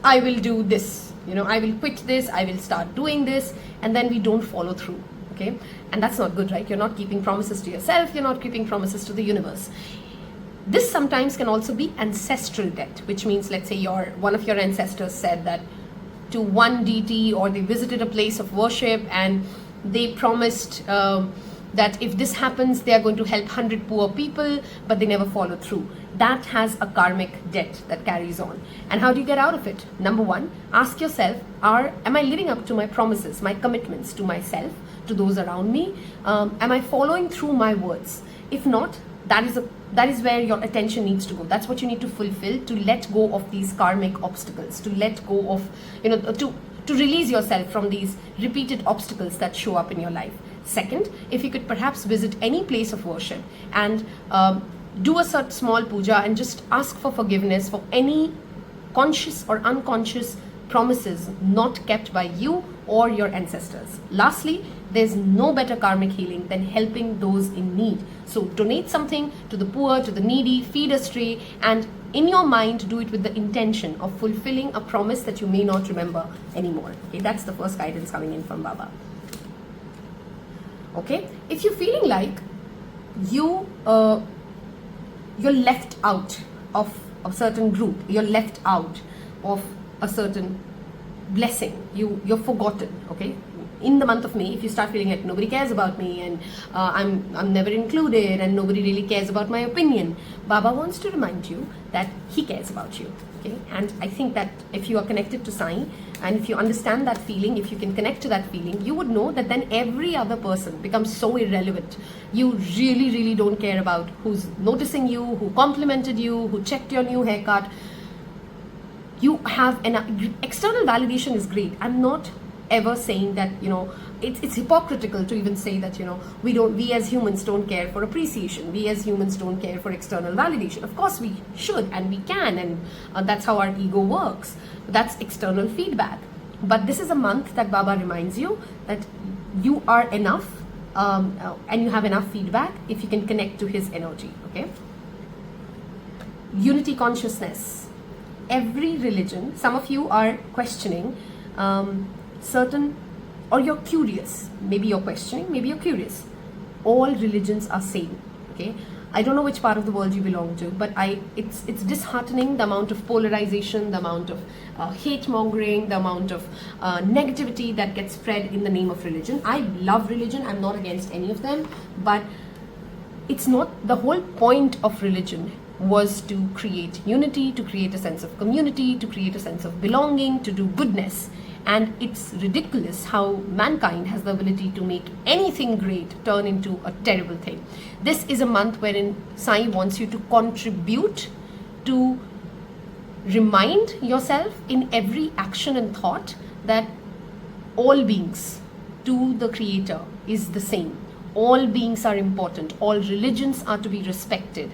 Speaker 1: will do this. I will quit this, I will start doing this, and then we don't follow through. Okay, and that's not good, right? You're not keeping promises to yourself, you're not keeping promises to the universe. This sometimes can also be ancestral debt, which means, let's say one of your ancestors said that to one deity, or they visited a place of worship and they promised that if this happens, they are going to help 100 poor people, but they never followed through. That has a karmic debt that carries on. And how do you get out of it? Number 1, ask yourself, am I living up to my promises, my commitments to myself, to those around me? Am I following through my words? If not, that is where your attention needs to go. That's what you need to fulfill, to let go of these karmic obstacles, to let go of, to release yourself from these repeated obstacles that show up in your life. Second, if you could perhaps visit any place of worship and do a certain small puja and just ask for forgiveness for any conscious or unconscious promises not kept by you or your ancestors. Lastly, there's no better karmic healing than helping those in need. So donate something to the poor, to the needy, feed a stray, and in your mind do it with the intention of fulfilling a promise that you may not remember anymore. Okay, that's the first guidance coming in from Baba. Okay, if you're feeling like you're left out of a certain group, you're left out of a certain blessing, you're forgotten. Okay, in the month of May, if you start feeling like nobody cares about me and I'm never included and nobody really cares about my opinion, Baba wants to remind you that he cares about you. Okay, and I think that if you are connected to Sai and if you understand that feeling, if you can connect to that feeling, you would know that then every other person becomes so irrelevant. You really, really don't care about who's noticing you, who complimented you, who checked your new haircut. You have an external validation is great. I'm not ever saying that it's hypocritical to even say that we as humans don't care for appreciation, we as humans don't care for external validation. Of course we should and we can, and that's how our ego works. That's external feedback. But this is a month that Baba reminds you that you are enough and you have enough feedback if you can connect to his energy. Okay, unity consciousness. Every religion, some of you are questioning certain, or you're curious, maybe you're questioning, maybe you're curious. All religions are same. Okay, I don't know which part of the world you belong to, but it's disheartening, the amount of polarization, the amount of hate mongering, the amount of negativity that gets spread in the name of religion. I love religion, I'm not against any of them, but it's not, the whole point of religion was to create unity, to create a sense of community, to create a sense of belonging, to do goodness. And it's ridiculous how mankind has the ability to make anything great turn into a terrible thing. This is a month wherein Sai wants you to contribute, to remind yourself in every action and thought that all beings to the Creator is the same. All beings are important. All religions are to be respected.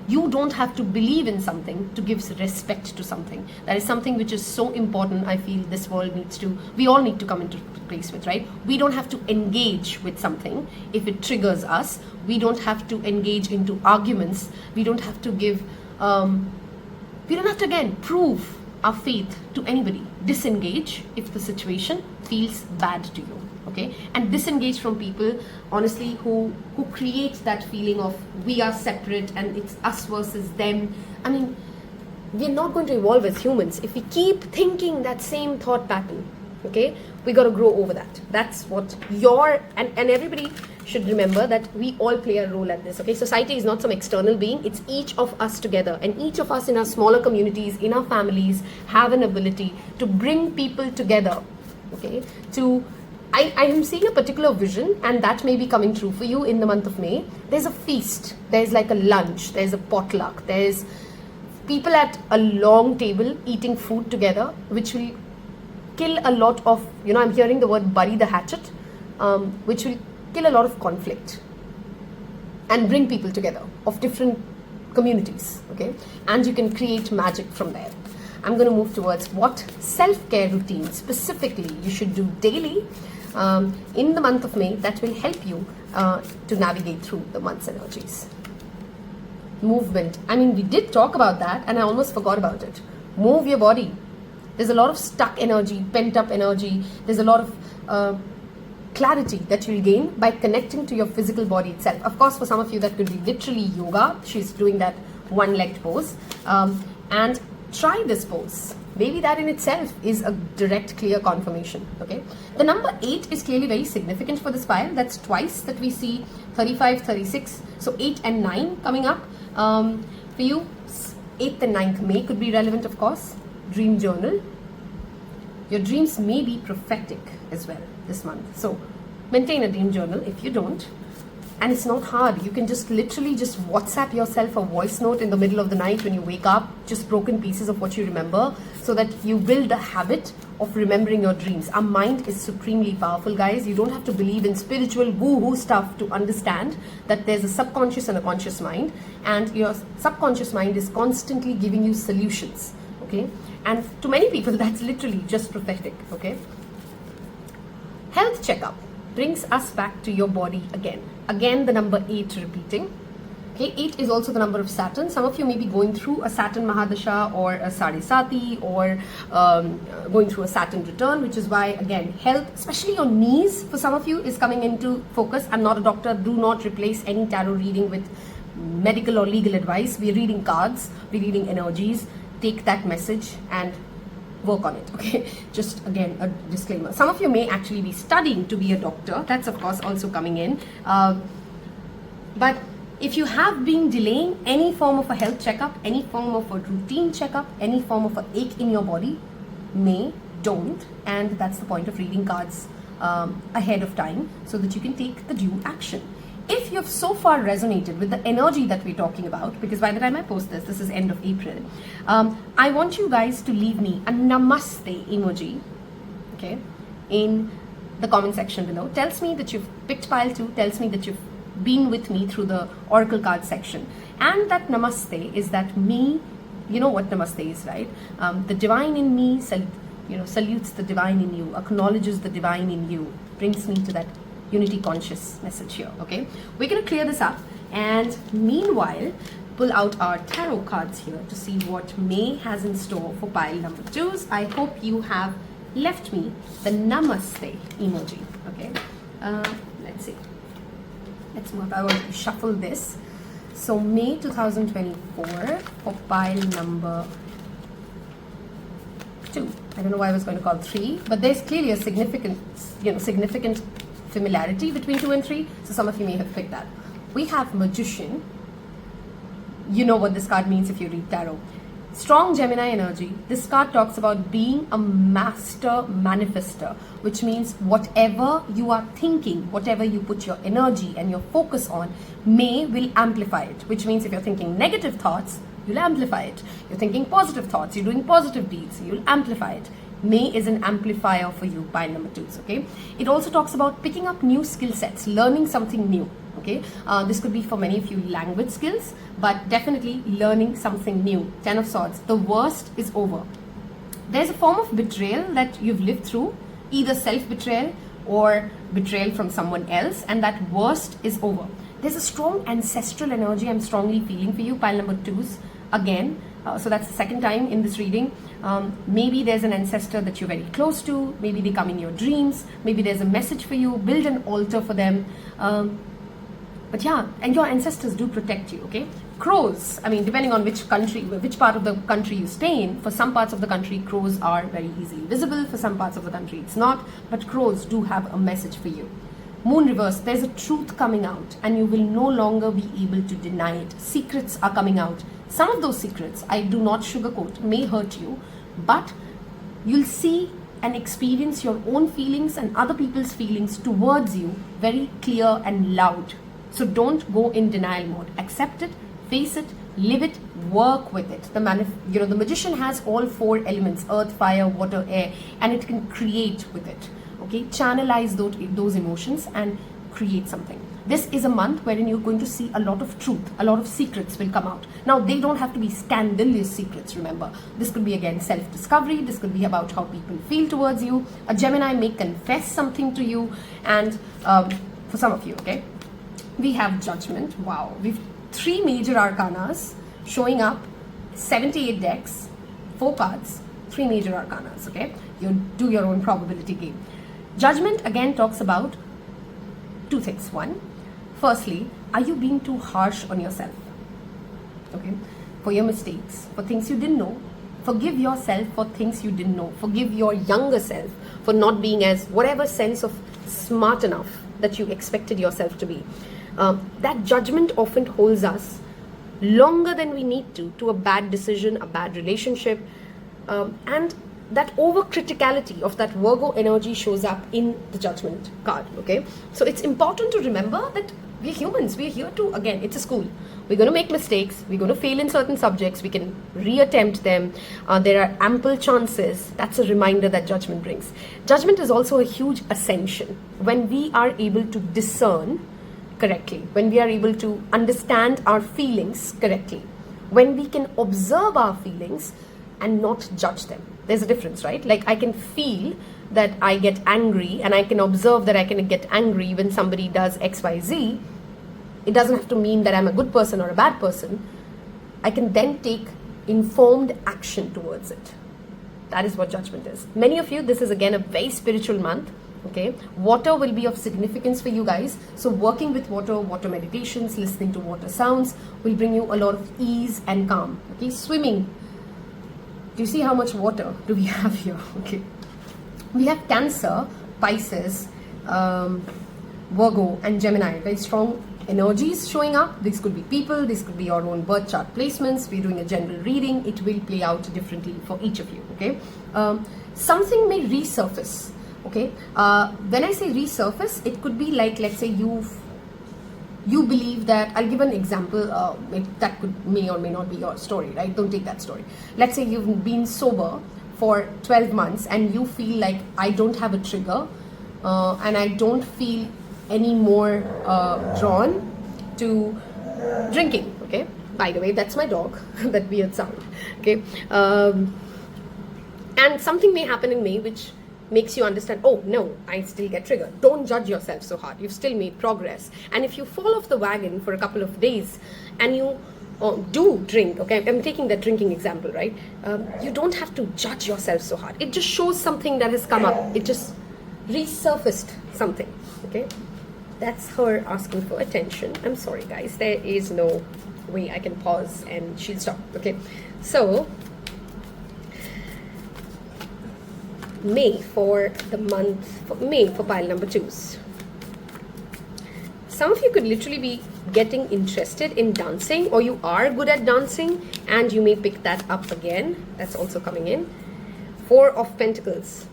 Speaker 1: You don't have to believe in something to give respect to something. That is something which is so important. I feel this world needs to, we all need to come into place with, right? We don't have to engage with something if it triggers us. We don't have to engage into arguments. We don't have to give, we don't have to again prove our faith to anybody. Disengage if the situation feels bad to you. okay? And disengage from people, honestly, who create that feeling of we are separate and it's us versus them. I mean, we're not going to evolve as humans if we keep thinking that same thought pattern, okay? We got to grow over that. That's what and everybody should remember that we all play a role at this, okay? Society is not some external being, it's each of us together, and each of us in our smaller communities, in our families, have an ability to bring people together, okay? I am seeing a particular vision, and that may be coming true for you in the month of May. There's a feast, there's like a lunch, there's a potluck, there's people at a long table eating food together, which will kill a lot of, I'm hearing the word bury the hatchet, which will kill a lot of conflict and bring people together of different communities, okay? And you can create magic from there. I'm going to move towards what self-care routine specifically you should do daily in the month of May that will help you to navigate through the month's energies. Movement. I mean, we did talk about that and I almost forgot about it. Move your body. There's a lot of stuck energy, pent up energy. There's a lot of clarity that you'll gain by connecting to your physical body itself. Of course, for some of you that could be literally yoga. She's doing that one-legged pose. And try this pose. Maybe that in itself is a direct, clear confirmation, okay? The number 8 is clearly very significant for this pile. That's twice that we see 35, 36. So 8 and 9 coming up. For you, 8th and 9th May could be relevant, of course. Dream journal. Your dreams may be prophetic as well this month. So maintain a dream journal if you don't. And it's not hard. You can just literally just WhatsApp yourself a voice note in the middle of the night when you wake up, just broken pieces of what you remember, so that you build a habit of remembering your dreams. Our mind is supremely powerful, guys. You don't have to believe in spiritual woo-hoo stuff to understand that there's a subconscious and a conscious mind, and your subconscious mind is constantly giving you solutions, okay? And to many people, that's literally just prophetic, okay? Health checkup brings us back to your body again. Again, the number 8 repeating. Okay, 8 is also the number of Saturn. Some of you may be going through a Saturn Mahadasha or a Sadhisati or going through a Saturn return, which is why, again, health, especially your knees, for some of you, is coming into focus. I'm not a doctor. Do not replace any tarot reading with medical or legal advice. We're reading cards. We're reading energies. Take that message and work on it, okay? Just again, a disclaimer. Some of you may actually be studying to be a doctor. That's of course also coming in. But if you have been delaying any form of a health checkup, any form of a routine checkup, any form of an ache in your body, don't. And that's the point of reading cards ahead of time so that you can take the due action. If you've so far resonated with the energy that we're talking about, because by the time I post this is end of April, I want you guys to leave me a Namaste emoji, okay, in the comment section below. Tells me that you've picked pile 2, tells me that you've been with me through the Oracle card section. And that Namaste is that me, you know what Namaste is, right? The divine in me, salutes the divine in you, acknowledges the divine in you, brings me to that unity conscious message here, okay? We're going to clear this up and meanwhile pull out our tarot cards here to see what May has in store for pile number 2s. I hope you have left me the Namaste emoji, okay? Let's see. Let's move. I want to shuffle this. So May 2024 for pile number 2. I don't know why I was going to call 3, but there's clearly a significant similarity between 2 and 3, so some of you may have picked that. We have Magician. You know what this card means if you read tarot. Strong Gemini energy. This card talks about being a master manifester, which means whatever you are thinking, whatever you put your energy and your focus on, May will amplify it, which means if you're thinking negative thoughts, you'll amplify it. You're thinking positive thoughts, you're doing positive deeds, you'll amplify it. May is an amplifier for you, pile number 2s, okay? It also talks about picking up new skill sets, learning something new, okay? This could be for many of you language skills, but definitely learning something new. 10 of Swords, the worst is over. There's a form of betrayal that you've lived through, either self-betrayal or betrayal from someone else, and that worst is over. There's a strong ancestral energy I'm strongly feeling for you, pile number 2s. Again, So that's the second time in this reading. Maybe there's an ancestor that you're very close to. Maybe they come in your dreams. Maybe there's a message for you. Build an altar for them. But yeah, and your ancestors do protect you, okay? Crows, I mean, depending on which country, which part of the country you stay in, for some parts of the country, crows are very easily visible. For some parts of the country, it's not. But crows do have a message for you. Moon reverse, there's a truth coming out and you will no longer be able to deny it. Secrets are coming out. Some of those secrets, I do not sugarcoat, may hurt you, but you'll see and experience your own feelings and other people's feelings towards you very clear and loud. So don't go in denial mode. Accept it, face it, live it, work with it. The magician has all 4 elements: earth, fire, water, air, and it can create with it. Okay, channelize those emotions and create something. This is a month wherein you're going to see a lot of truth, a lot of secrets will come out. Now, they don't have to be scandalous secrets, remember. This could be, again, self-discovery. This could be about how people feel towards you. A Gemini may confess something to you. And for some of you, okay, we have judgment. Wow, we've 3 major arcanas showing up, 78 decks, 4 cards, 3 major arcanas, okay? You do your own probability game. Judgment again talks about 2 things. One, firstly, are you being too harsh on yourself? Okay, for your mistakes, for things you didn't know. Forgive yourself for things you didn't know. Forgive your younger self for not being as whatever sense of smart enough that you expected yourself to be. That judgment often holds us longer than we need to a bad decision, a bad relationship, and that over-criticality of that Virgo energy shows up in the judgment card, okay? So it's important to remember that we're humans. We're here to, again, it's a school. We're going to make mistakes. We're going to fail in certain subjects. We can reattempt them. There are ample chances. That's a reminder that judgment brings. Judgment is also a huge ascension. When we are able to discern correctly, when we are able to understand our feelings correctly, when we can observe our feelings and not judge them. There's a difference, right? Like, I can feel that I get angry and I can observe that I can get angry when somebody does XYZ. It doesn't have to mean that I'm a good person or a bad person. I can then take informed action towards it. That is what judgment is. Many of you, this is again a very spiritual month. Okay, water will be of significance for you guys. So working with water, water meditations, listening to water sounds will bring you a lot of ease and calm. Okay, swimming. Do you see how much water do we have here? Okay, we have Cancer, Pisces, Virgo and Gemini. Very strong energies showing up. These could be people, this could be your own birth chart placements. We're doing a general reading. It will play out differently for each of you. Okay, something may resurface. Okay, when I say resurface, it could be like, let's say you believe that, I'll give an example, that may or may not be your story, right? Don't take that story. Let's say you've been sober for 12 months and you feel like, I don't have a trigger and I don't feel any more drawn to drinking. Okay, by the way, that's my dog. That weird sound. Okay, and something may happen in me which makes you understand, oh no, I still get triggered. Don't judge yourself so hard. You've still made progress. And if you fall off the wagon for a couple of days and you do drink, okay, I'm taking that drinking example, right? You don't have to judge yourself so hard. It just shows something that has come up. It just resurfaced something, okay? That's her asking for attention. I'm sorry, guys. There is no way I can pause and she'll stop, okay? So, May for the month, May for pile number 2s. Some of you could literally be getting interested in dancing, or you are good at dancing and you may pick that up again. That's also coming in. 4 of Pentacles.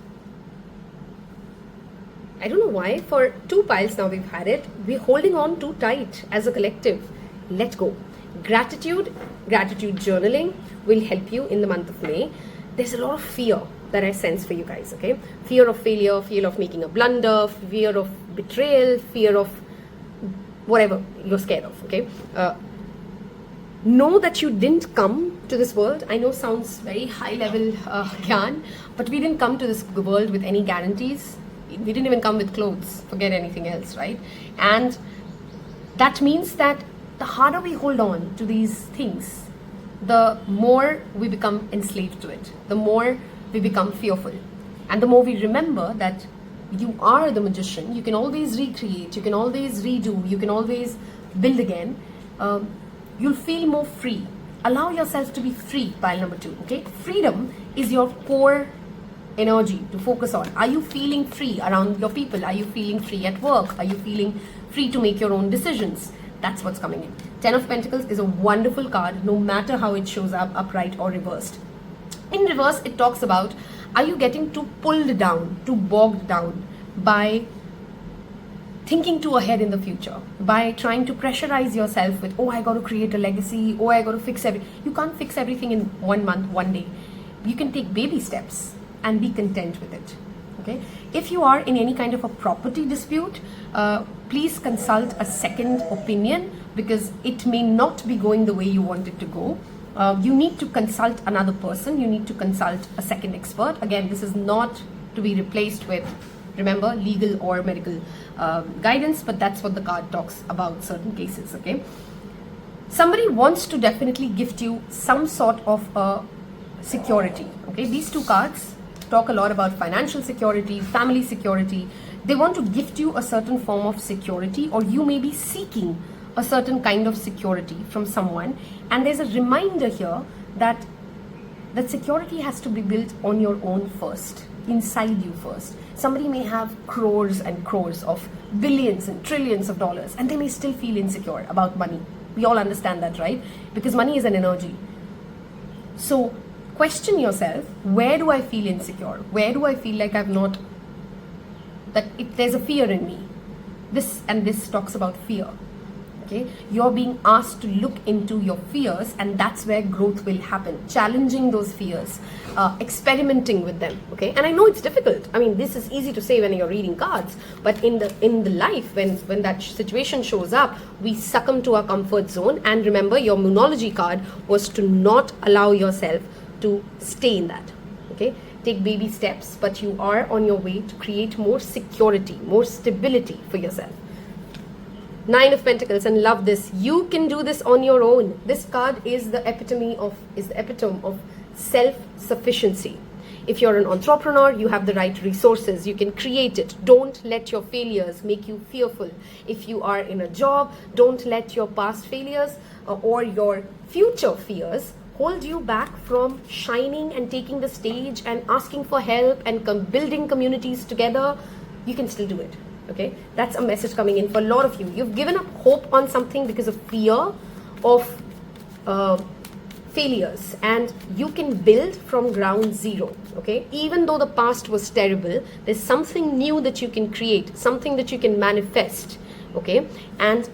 Speaker 1: I don't know why, for 2 piles now we've had it. We're holding on too tight as a collective. Let go. Gratitude journaling will help you in the month of May. There's a lot of fear that I sense for you guys, okay? Fear of failure, fear of making a blunder, fear of betrayal, fear of whatever you're scared of, okay? Know that you didn't come to this world. I know sounds very high level gyan, but we didn't come to this world with any guarantees. We didn't even come with clothes, forget anything else, right? And that means that the harder we hold on to these things, the more we become enslaved to it, the more we become fearful. And the more we remember that you are the magician, you can always recreate, you can always redo, you can always build again, you'll feel more free. Allow yourself to be free, pile number 2, okay? Freedom is your core energy to focus on. Are you feeling free around your people? Are you feeling free at work? Are you feeling free to make your own decisions? That's what's coming in. 10 of Pentacles is a wonderful card, no matter how it shows up, upright or reversed. In reverse, it talks about, are you getting too pulled down, too bogged down by thinking too ahead in the future, by trying to pressurize yourself with, oh, I got to create a legacy, oh, I got to fix everything. You can't fix everything in 1 month, 1 day. You can take baby steps and be content with it. Okay? If you are in any kind of a property dispute, please consult a second opinion, because it may not be going the way you want it to go. You need to consult another person. You need to consult a second expert. Again, this is not to be replaced with, remember, legal or medical guidance, but that's what the card talks about certain cases. Okay? Somebody wants to definitely gift you some sort of security. Okay? These 2 cards talk a lot about financial security, family security. They want to gift you a certain form of security, or you may be seeking a certain kind of security from someone. And there's a reminder here that that security has to be built on your own first, inside you first. Somebody may have crores and crores of billions and trillions of dollars, and they may still feel insecure about money. We all understand that, right? Because money is an energy. So question yourself, where do I feel insecure? Where do I feel like there's a fear in me? This talks about fear. Okay, you're being asked to look into your fears, and that's where growth will happen. Challenging those fears, experimenting with them. Okay, and I know it's difficult. I mean, this is easy to say when you're reading cards, but in the life, when that situation shows up, we succumb to our comfort zone. And remember, your Moonology card was to not allow yourself to stay in that. Okay, take baby steps, but you are on your way to create more security, more stability for yourself. 9 of Pentacles, and love this. You can do this on your own. This card is the epitome of self-sufficiency. If you're an entrepreneur, you have the right resources. You can create it. Don't let your failures make you fearful. If you are in a job, don't let your past failures or your future fears hold you back from shining and taking the stage and asking for help and building communities together. You can still do it. Okay, that's a message coming in for a lot of you. You've given up hope on something because of fear of failures, and you can build from ground zero. Okay, even though the past was terrible, there's something new that you can create, something that you can manifest. Okay, and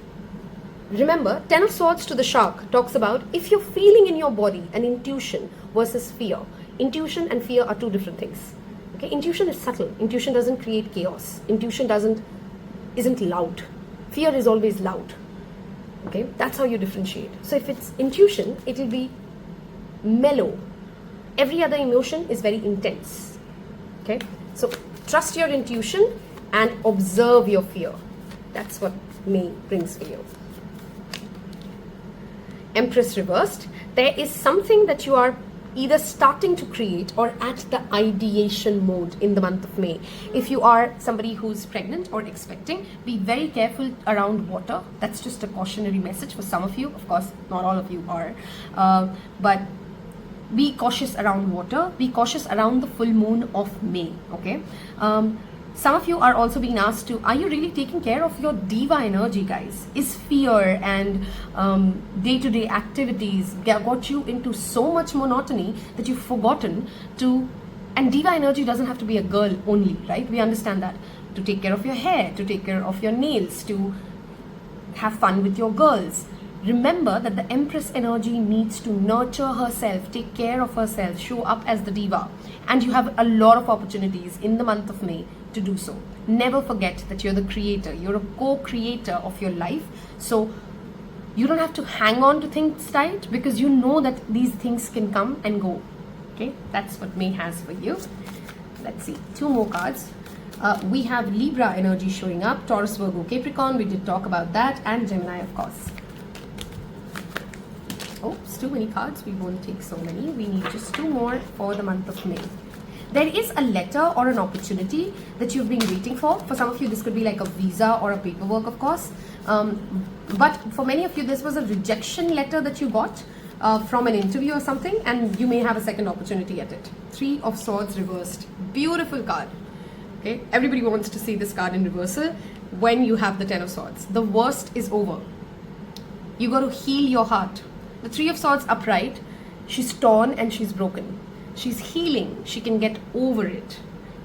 Speaker 1: remember, 10 of Swords to the Shark talks about if you're feeling in your body an intuition versus fear. Intuition and fear are 2 different things. Okay, intuition is subtle. Intuition doesn't create chaos. Intuition isn't loud. Fear is always loud. Okay, that's how you differentiate. So if it's intuition, it'll be mellow. Every other emotion is very intense. Okay, so trust your intuition and observe your fear. That's what May brings for you. Empress reversed. There is something that you are either starting to create or at the ideation mode in the month of May. If you are somebody who's pregnant or expecting, be very careful around water. That's just a cautionary message for some of you. Of course, not all of you are. But be cautious around water. Be cautious around the full moon of May. Okay. Some of you are also being asked to, are you really taking care of your diva energy, guys? Is fear and day-to-day activities got you into so much monotony that you've forgotten to, and diva energy doesn't have to be a girl only, right? We understand that. To take care of your hair, to take care of your nails, to have fun with your girls. Remember that the Empress energy needs to nurture herself, take care of herself, show up as the diva. And you have a lot of opportunities in the month of May to do so. Never forget that you're the creator. You're a co-creator of your life. So you don't have to hang on to things tight, because you know that these things can come and go. Okay, that's what May has for you. Let's see, 2 more cards. We have Libra energy showing up, Taurus, Virgo, Capricorn. We did talk about that, and Gemini, of course. Oops, too many cards. We won't take so many. We need just 2 more for the month of May. There is a letter or an opportunity that you've been waiting for. For some of you, this could be like a visa or a paperwork, of course. But for many of you, this was a rejection letter that you got from an interview or something, and you may have a second opportunity at it. 3 of Swords reversed. Beautiful card. Okay, everybody wants to see this card in reversal when you have the 10 of Swords. The worst is over. You got to heal your heart. The 3 of Swords upright, she's torn and she's broken. She's healing. She can get over it,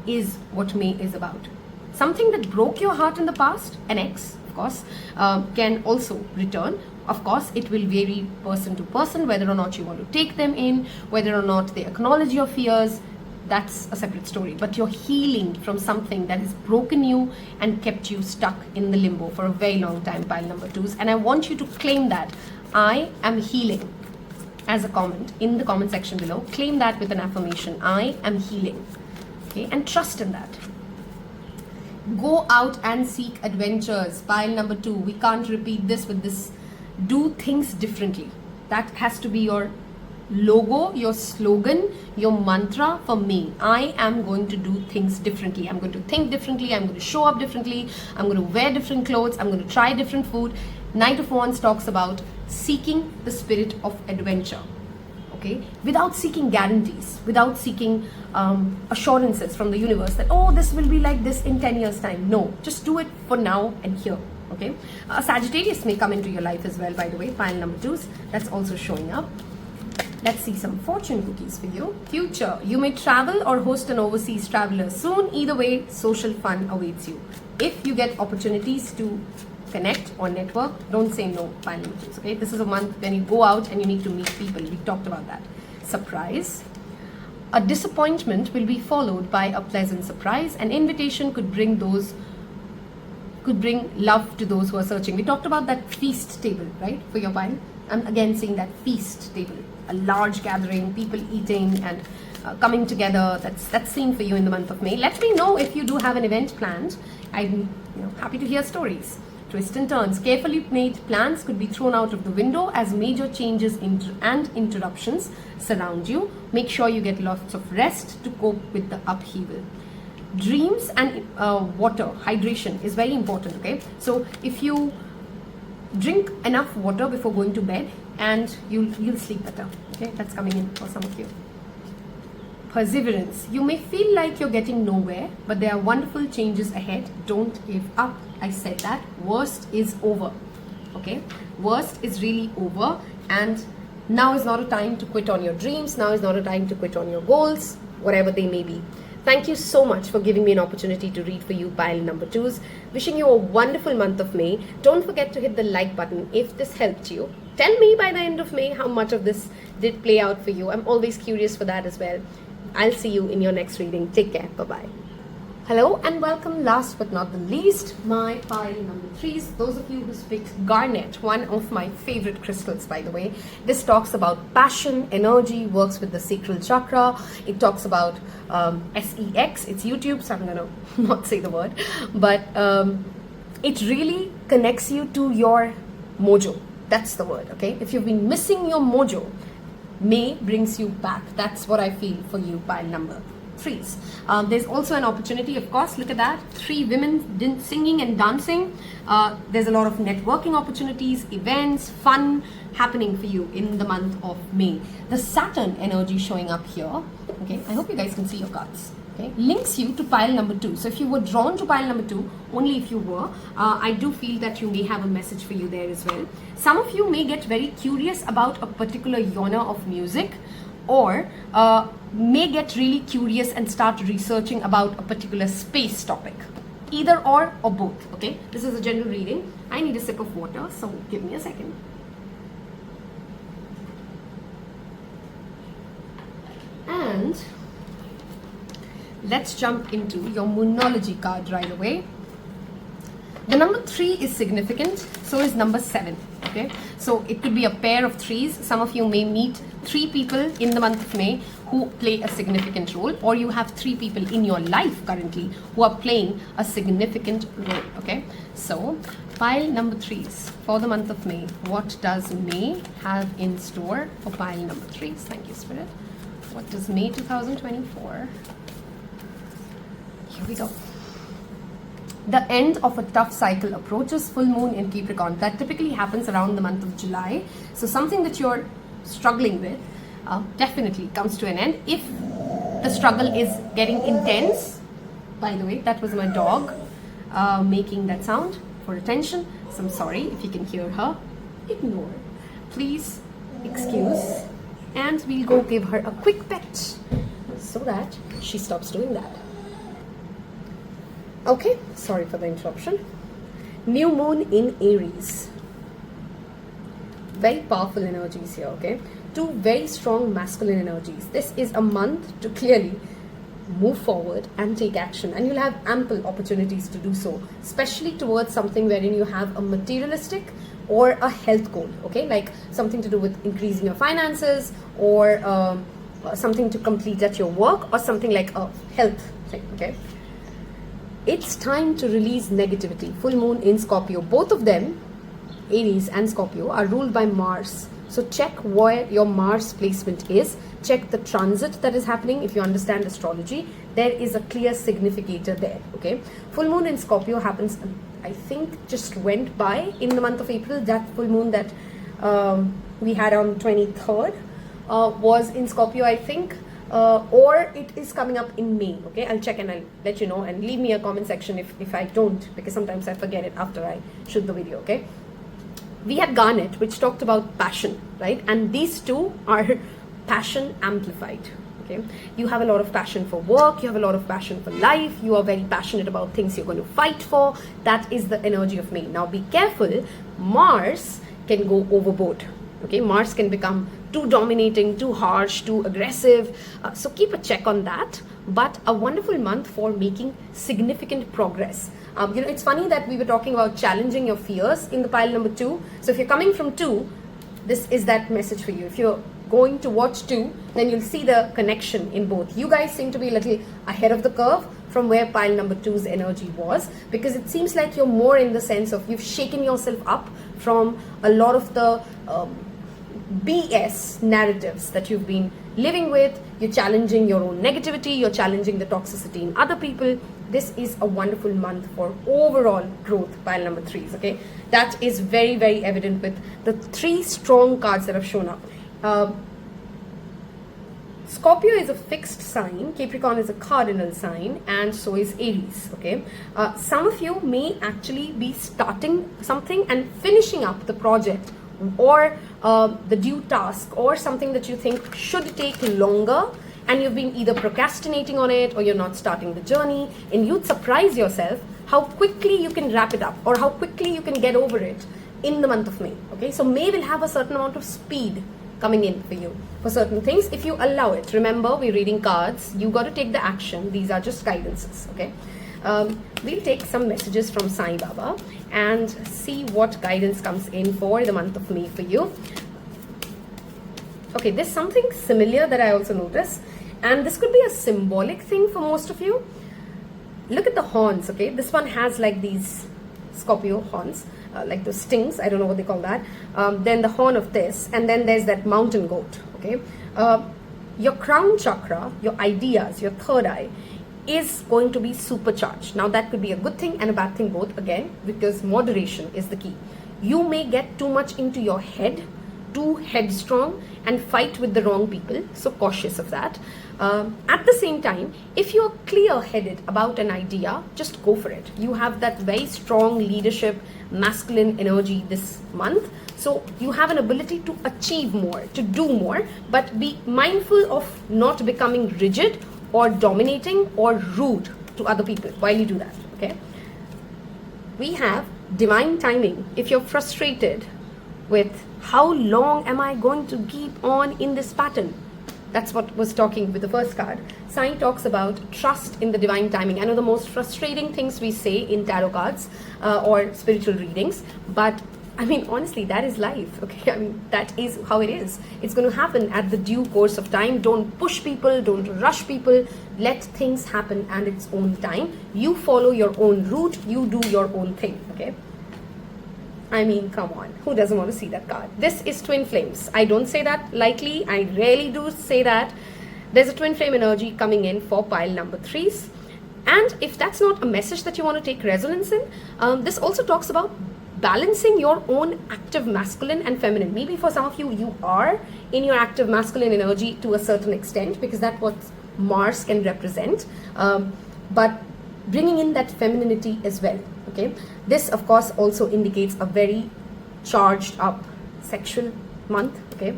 Speaker 1: is what May is about. Something that broke your heart in the past, an ex, of course, can also return. Of course, it will vary person to person, whether or not you want to take them in, whether or not they acknowledge your fears. That's a separate story. But you're healing from something that has broken you and kept you stuck in the limbo for a very long time, pile number 2s. And I want you to claim that. I am healing. As a comment in the comment section below, claim that with an affirmation. I am healing. Okay, and trust in that. Go out and seek adventures. Pile number 2. We can't repeat this with this. Do things differently. That has to be your logo, your slogan, your mantra for me. I am going to do things differently. I'm going to think differently. I'm going to show up differently. I'm going to wear different clothes. I'm going to try different food. Knight of Wands talks about seeking the spirit of adventure. Okay, without seeking guarantees, without seeking assurances from the universe that, oh, this will be like this in 10 years time. No, just do it for now and here. Okay, a Sagittarius may come into your life as well, by the way. Pile number 2s, that's also showing up. Let's see some fortune cookies for you. Future, you may travel or host an overseas traveler soon. Either way, social fun awaits you. If you get opportunities to connect or network, don't say no, pile number 2s. Okay, this is a month when you go out and you need to meet people. We talked about that. Surprise. A disappointment will be followed by a pleasant surprise. An invitation could bring love to those who are searching. We talked about that feast table, right, for your pile. I'm again seeing that feast table, a large gathering, people eating and coming together. That's seen for you in the month of May. Let me know if you do have an event planned. I'm happy to hear stories. Twists and turns. Carefully made plans could be thrown out of the window as major changes and interruptions surround you. Make sure you get lots of rest to cope with the upheaval. Dreams and water, hydration is very important. Okay, so if you drink enough water before going to bed, and you'll sleep better. Okay, that's coming in for some of you. Perseverance. You may feel like you're getting nowhere, but there are wonderful changes ahead. Don't give up. I said that. Worst is over. Okay, worst is really over, and now is not a time to quit on your dreams. Now is not a time to quit on your goals, whatever they may be. Thank you so much for giving me an opportunity to read for you, pile number 2s. Wishing you a wonderful month of May. Don't forget to hit the like button if this helped you. Tell me by the end of May how much of this did play out for you. I'm always curious for that as well. I'll see you in your next reading. Take care. Bye-bye. Hello and welcome, last but not the least, my pile number 3s. Those of you who picked Garnet, one of my favorite crystals, by the way. This talks about passion, energy, works with the sacral chakra. It talks about SEX. It's YouTube, so I'm going to not say the word. But it really connects you to your mojo. That's the word, okay? If you've been missing your mojo, May brings you back. That's what I feel for you, pile number 3s. There's also an opportunity, of course. Look at that, 3 women singing and dancing. There's a lot of networking opportunities, events, fun happening for you in the month of May. The Saturn energy showing up here. Okay, I hope you guys can see your cards. Okay, links you to pile number 2. So if you were drawn to pile number 2, only if you were, I do feel that you may have a message for you there as well. Some of you may get very curious about a particular genre of music, or may get really curious and start researching about a particular space topic. Either or both. Okay, this is a general reading. I need a sip of water, so give me a second. And let's jump into your Moonology card right away. The number 3 is significant, so is number 7. Okay, so it could be a pair of 3s. Some of you may meet 3 people in the month of May who play a significant role, or you have 3 people in your life currently who are playing a significant role. Okay, so Pile number 3s for the month of May. What does May have in store for pile number 3s? Thank you, Spirit. What does May 2024? Here we go. The end of a tough cycle approaches. Full moon in Capricorn. That typically happens around the month of July. So something that you're struggling with definitely comes to an end. If the struggle is getting intense, by the way, that was my dog making that sound for attention. So I'm sorry if you can hear her. Ignore. Please excuse. And we'll go give her a quick pet so that she stops doing that. Okay, sorry for the interruption. New moon in Aries. Very powerful energies here, okay? Two very strong masculine energies. This is a month to clearly move forward and take action, and you'll have ample opportunities to do so, especially towards something wherein you have a materialistic or a health goal, okay? Like something to do with increasing your finances, or something to complete at your work, or something like a health thing, okay? It's time to release negativity. Full moon in Scorpio. Both of them, Aries and Scorpio, are ruled by Mars. So check where your Mars placement is. Check the transit that is happening. If you understand astrology, there is a clear significator there, okay? Full moon in Scorpio happens, I think, just went by in the month of April. That full moon that we had on 23rd was in Scorpio, I think. Or it is coming up in May, okay? I'll check and I'll let you know, and leave me a comment section if I don't, because sometimes I forget it after I shoot the video, okay? We had Garnet, which talked about passion, right? And these two are passion amplified, okay? You have a lot of passion for work, you have a lot of passion for life, you are very passionate about things you're going to fight for. That is the energy of May. Now be careful, Mars can go overboard, okay? Mars can become too dominating, too harsh, too aggressive. So keep a check on that. But a wonderful month for making significant progress. You know, it's funny that we were talking about challenging your fears in the pile number 2. So if you're coming from 2, this is that message for you. If you're going to watch 2, then you'll see the connection in both. You guys seem to be a little ahead of the curve from where pile number 2's energy was, because it seems like you're more in the sense of you've shaken yourself up from a lot of the BS narratives that you've been living with. You're challenging your own negativity, you're challenging the toxicity in other people. This is a wonderful month for overall growth, pile number 3s, okay? That is very, very evident with the 3 strong cards that have shown up. Scorpio is a fixed sign, Capricorn is a cardinal sign, and so is Aries, okay? Some of you may actually be starting something and finishing up the project, or the due task, or something that you think should take longer, and you've been either procrastinating on it or you're not starting the journey, and you'd surprise yourself how quickly you can wrap it up or how quickly you can get over it in the month of May, okay? So May will have a certain amount of speed coming in for you for certain things if you allow it. Remember, we're reading cards, you got to take the action. These are just guidances, okay? We'll take some messages from Sai Baba and see what guidance comes in for the month of May for you. Okay, there's something similar that I also noticed, and this could be a symbolic thing for most of you. Look at the horns, okay? This one has like these Scorpio horns, like the stings, I don't know what they call that. Then the horn of this, and then there's that mountain goat, okay? Your crown chakra, your ideas, your third eye, is going to be supercharged. Now that could be a good thing and a bad thing both, again, because moderation is the key. You may get too much into your head, too headstrong, and fight with the wrong people, so cautious of that. At the same time, if you're clear-headed about an idea, just go for it. You have that very strong leadership, masculine energy this month, so you have an ability to achieve more, to do more, but be mindful of not becoming rigid or dominating or rude to other people while you do that, okay? We have divine timing. If you're frustrated with how long am I going to keep on in this pattern, that's what was talking with the first card. Sai talks about trust in the divine timing. I know the most frustrating things we say in tarot cards or spiritual readings, but I mean, honestly, that is life, okay? I mean, that is how it is. It's going to happen at the due course of time. Don't push people, don't rush people. Let things happen at its own time. You follow your own route, you do your own thing, okay? I mean, come on, who doesn't want to see that card? This is twin flames. I don't say that lightly. I rarely do say that. There's a twin flame energy coming in for pile number 3s. And if that's not a message that you want to take resonance in, this also talks about balancing your own active masculine and feminine. Maybe for some of you, you are in your active masculine energy to a certain extent, because that's what Mars can represent. But bringing in that femininity as well. Okay, this of course also indicates a very charged up sexual month. Okay,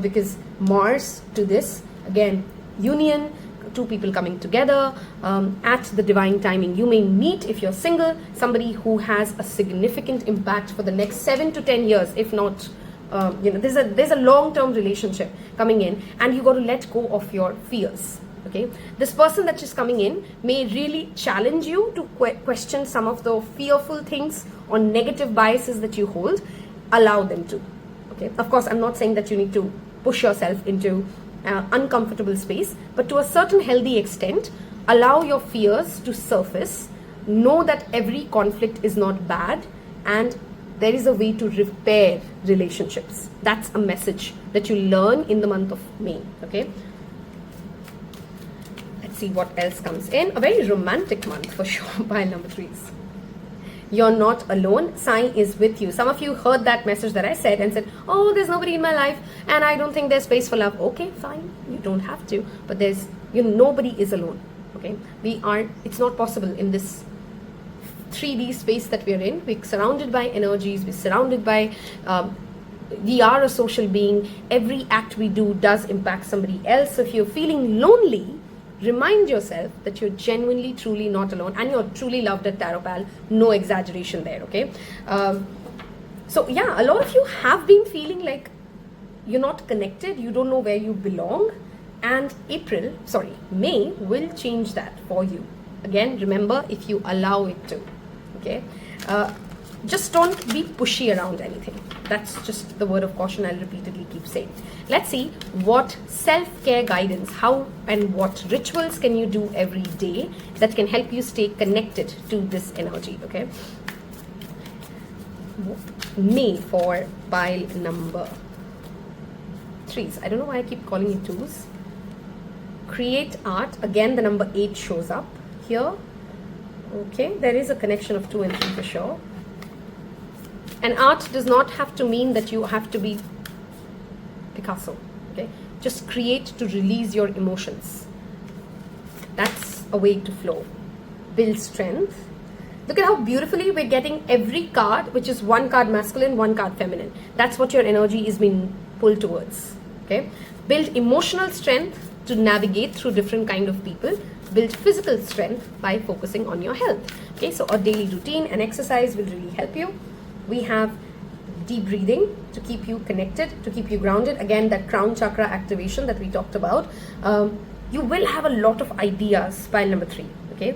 Speaker 1: because Mars to this, again, union, two people coming together at the divine timing. You may meet, if you're single, somebody who has a significant impact for the next 7 to 10 years, if not there's a long-term relationship coming in, and you got to let go of your fears. Okay, this person that is coming in may really challenge you to question some of the fearful things or negative biases that you hold. Allow them to. Okay, of course, I'm not saying that you need to push yourself into uncomfortable space, but to a certain healthy extent, allow your fears to surface. Know that every conflict is not bad, and there is a way to repair relationships. That's a message that you learn in the month of May. Okay, let's see what else comes in. A very romantic month for sure. Pile number 3s. You're not alone. Sai is with you. Some of you heard that message that I said and said, oh, there's nobody in my life and I don't think there's space for love. Okay, fine. You don't have to. But there's, nobody is alone. Okay. It's not possible in this 3D space that we're in. We're surrounded by energies. We're surrounded by, we are a social being. Every act we do does impact somebody else. So if you're feeling lonely, remind yourself that you're genuinely, truly not alone, and you're truly loved at Taropal. No exaggeration there, okay? So yeah, a lot of you have been feeling like you're not connected, you don't know where you belong, and May will change that for you. Again, remember, if you allow it to, okay? Just don't be pushy around anything. That's just the word of caution I'll repeatedly keep saying. Let's see what self-care guidance, how and what rituals can you do every day that can help you stay connected to this energy, okay? May for pile number 3s. I don't know why I keep calling it 2s. Create art. Again, the number 8 shows up here. Okay, there is a connection of 2 and 3 for sure. And art does not have to mean that you have to be Picasso, okay? Just create to release your emotions. That's a way to flow. Build strength. Look at how beautifully we're getting every card, which is 1 card masculine, 1 card feminine. That's what your energy is being pulled towards, okay? Build emotional strength to navigate through different kind of people. Build physical strength by focusing on your health, okay? So a daily routine and exercise will really help you. We have deep breathing to keep you connected, to keep you grounded. Again, that crown chakra activation that we talked about. You will have a lot of ideas, pile number 3, okay?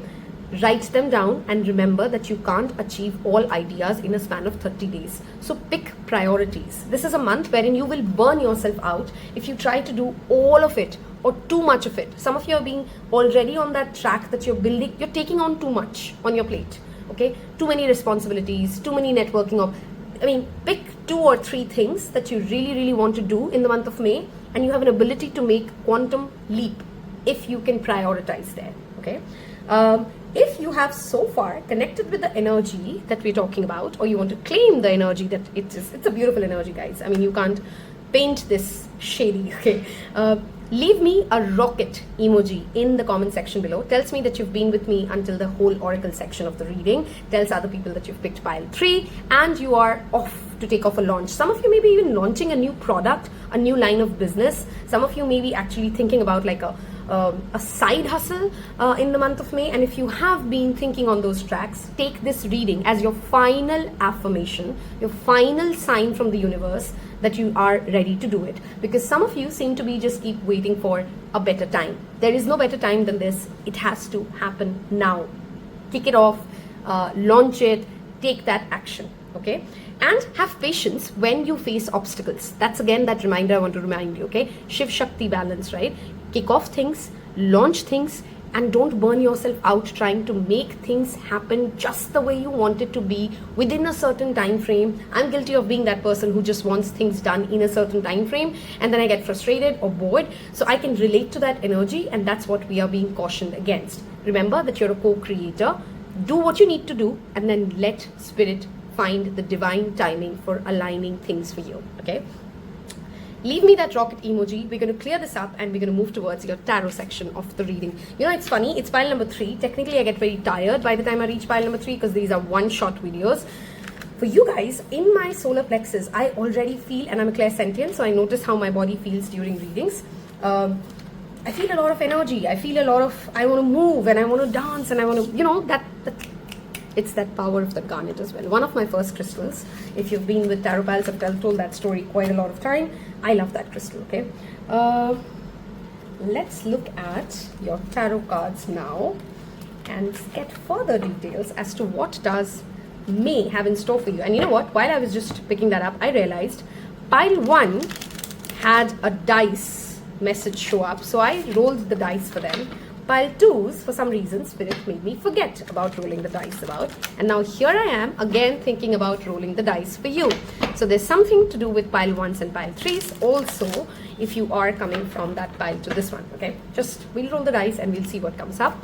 Speaker 1: Write them down and remember that you can't achieve all ideas in a span of 30 days. So pick priorities. This is a month wherein you will burn yourself out if you try to do all of it or too much of it. Some of you are being already on that track that you're building, you're taking on too much on your plate. Okay, too many responsibilities, too many networking. Pick 2 or 3 things that you really, really want to do in the month of May, and you have an ability to make quantum leap if you can prioritize there. Okay, if you have so far connected with the energy that we're talking about, or you want to claim the energy that it's a beautiful energy, guys. You can't paint this shady. Okay. Leave me a rocket emoji in the comment section below. Tells me that you've been with me until the whole oracle section of the reading. Tells other people that you've picked pile 3 and you are off to take off a launch. Some of you may be even launching a new product, a new line of business. Some of you may be actually thinking about like a side hustle in the month of May. And if you have been thinking on those tracks, take this reading as your final affirmation, your final sign from the universe that you are ready to do it. Because some of you seem to be just keep waiting for a better time. There is no better time than this. It has to happen now. Kick it off, launch it, take that action, okay? And have patience when you face obstacles. That's again that reminder I want to remind you, okay? Shiv Shakti balance, right? Kick off things, launch things, and don't burn yourself out trying to make things happen just the way you want it to be within a certain time frame. I'm guilty of being that person who just wants things done in a certain time frame, and then I get frustrated or bored. So I can relate to that energy, and that's what we are being cautioned against. Remember that you're a co-creator. Do what you need to do, and then let spirit find the divine timing for aligning things for you. Okay, leave me that rocket emoji. We're going to clear this up and we're going to move towards your tarot section of the reading. You know, it's funny, it's pile number 3. Technically I get very tired by the time I reach pile number 3 because these are one-shot videos. For you guys, in my solar plexus, I already feel, and I'm a clairsentient, so I notice how my body feels during readings. I feel a lot of energy. I feel a lot of, I want to move and I want to dance and I want to, you know, it's that power of the garnet as well. One of my first crystals. If you've been with Taropals, I've told that story quite a lot of time. I love that crystal, okay? Let's look at your tarot cards now and get further details as to what does May have in store for you. And you know what? While I was just picking that up, I realized pile 1 had a dice message show up. So I rolled the dice for them. Pile 2s, for some reason, Spirit made me forget about rolling the dice about. And now here I am, again thinking about rolling the dice for you. So there's something to do with pile 1s and pile 3s. Also, if you are coming from that pile to this one, okay? Just, we'll roll the dice and we'll see what comes up.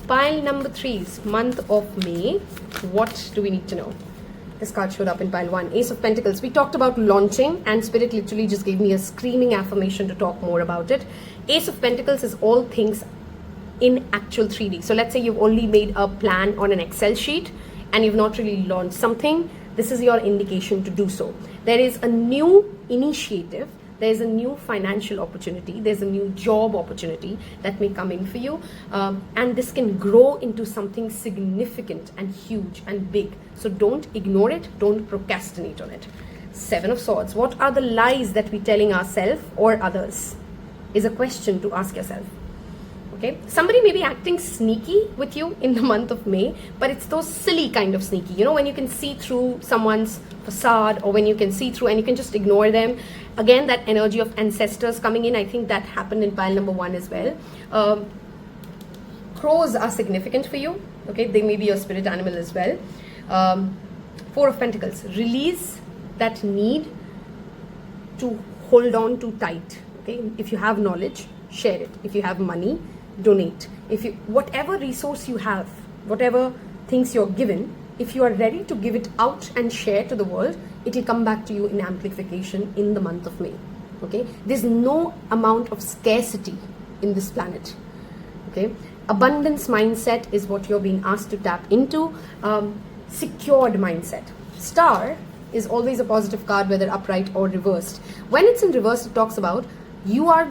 Speaker 1: Pile number 3s, month of May. What do we need to know? This card showed up in pile 1, Ace of Pentacles. We talked about launching, and Spirit literally just gave me a screaming affirmation to talk more about it. Ace of Pentacles is all things in actual 3D. So let's say you've only made a plan on an Excel sheet and you've not really launched something. This is your indication to do so. There is a new initiative, there's a new financial opportunity, there's a new job opportunity that may come in for you, and this can grow into something significant and huge and big. So don't ignore it, don't procrastinate on it. 7 of Swords. What are the lies that we're telling ourselves or others is a question to ask yourself. Okay, somebody may be acting sneaky with you in the month of May, but it's those silly kind of sneaky, you know, when you can see through someone's facade, or when you can see through and you can just ignore them. Again, that energy of ancestors coming in, I think that happened in pile number 1 as well. Crows are significant for you. Okay, they may be your spirit animal as well. 4 of Pentacles. Release that need to hold on too tight. Okay, if you have knowledge, share it. If you have money, donate. If you, whatever resource you have, whatever things you're given, if you are ready to give it out and share to the world, it will come back to you in amplification in the month of May. Okay, there's no amount of scarcity in this planet. Okay, abundance mindset is what you're being asked to tap into. Secured mindset. Star is always a positive card, whether upright or reversed. When it's in reverse, it talks about you're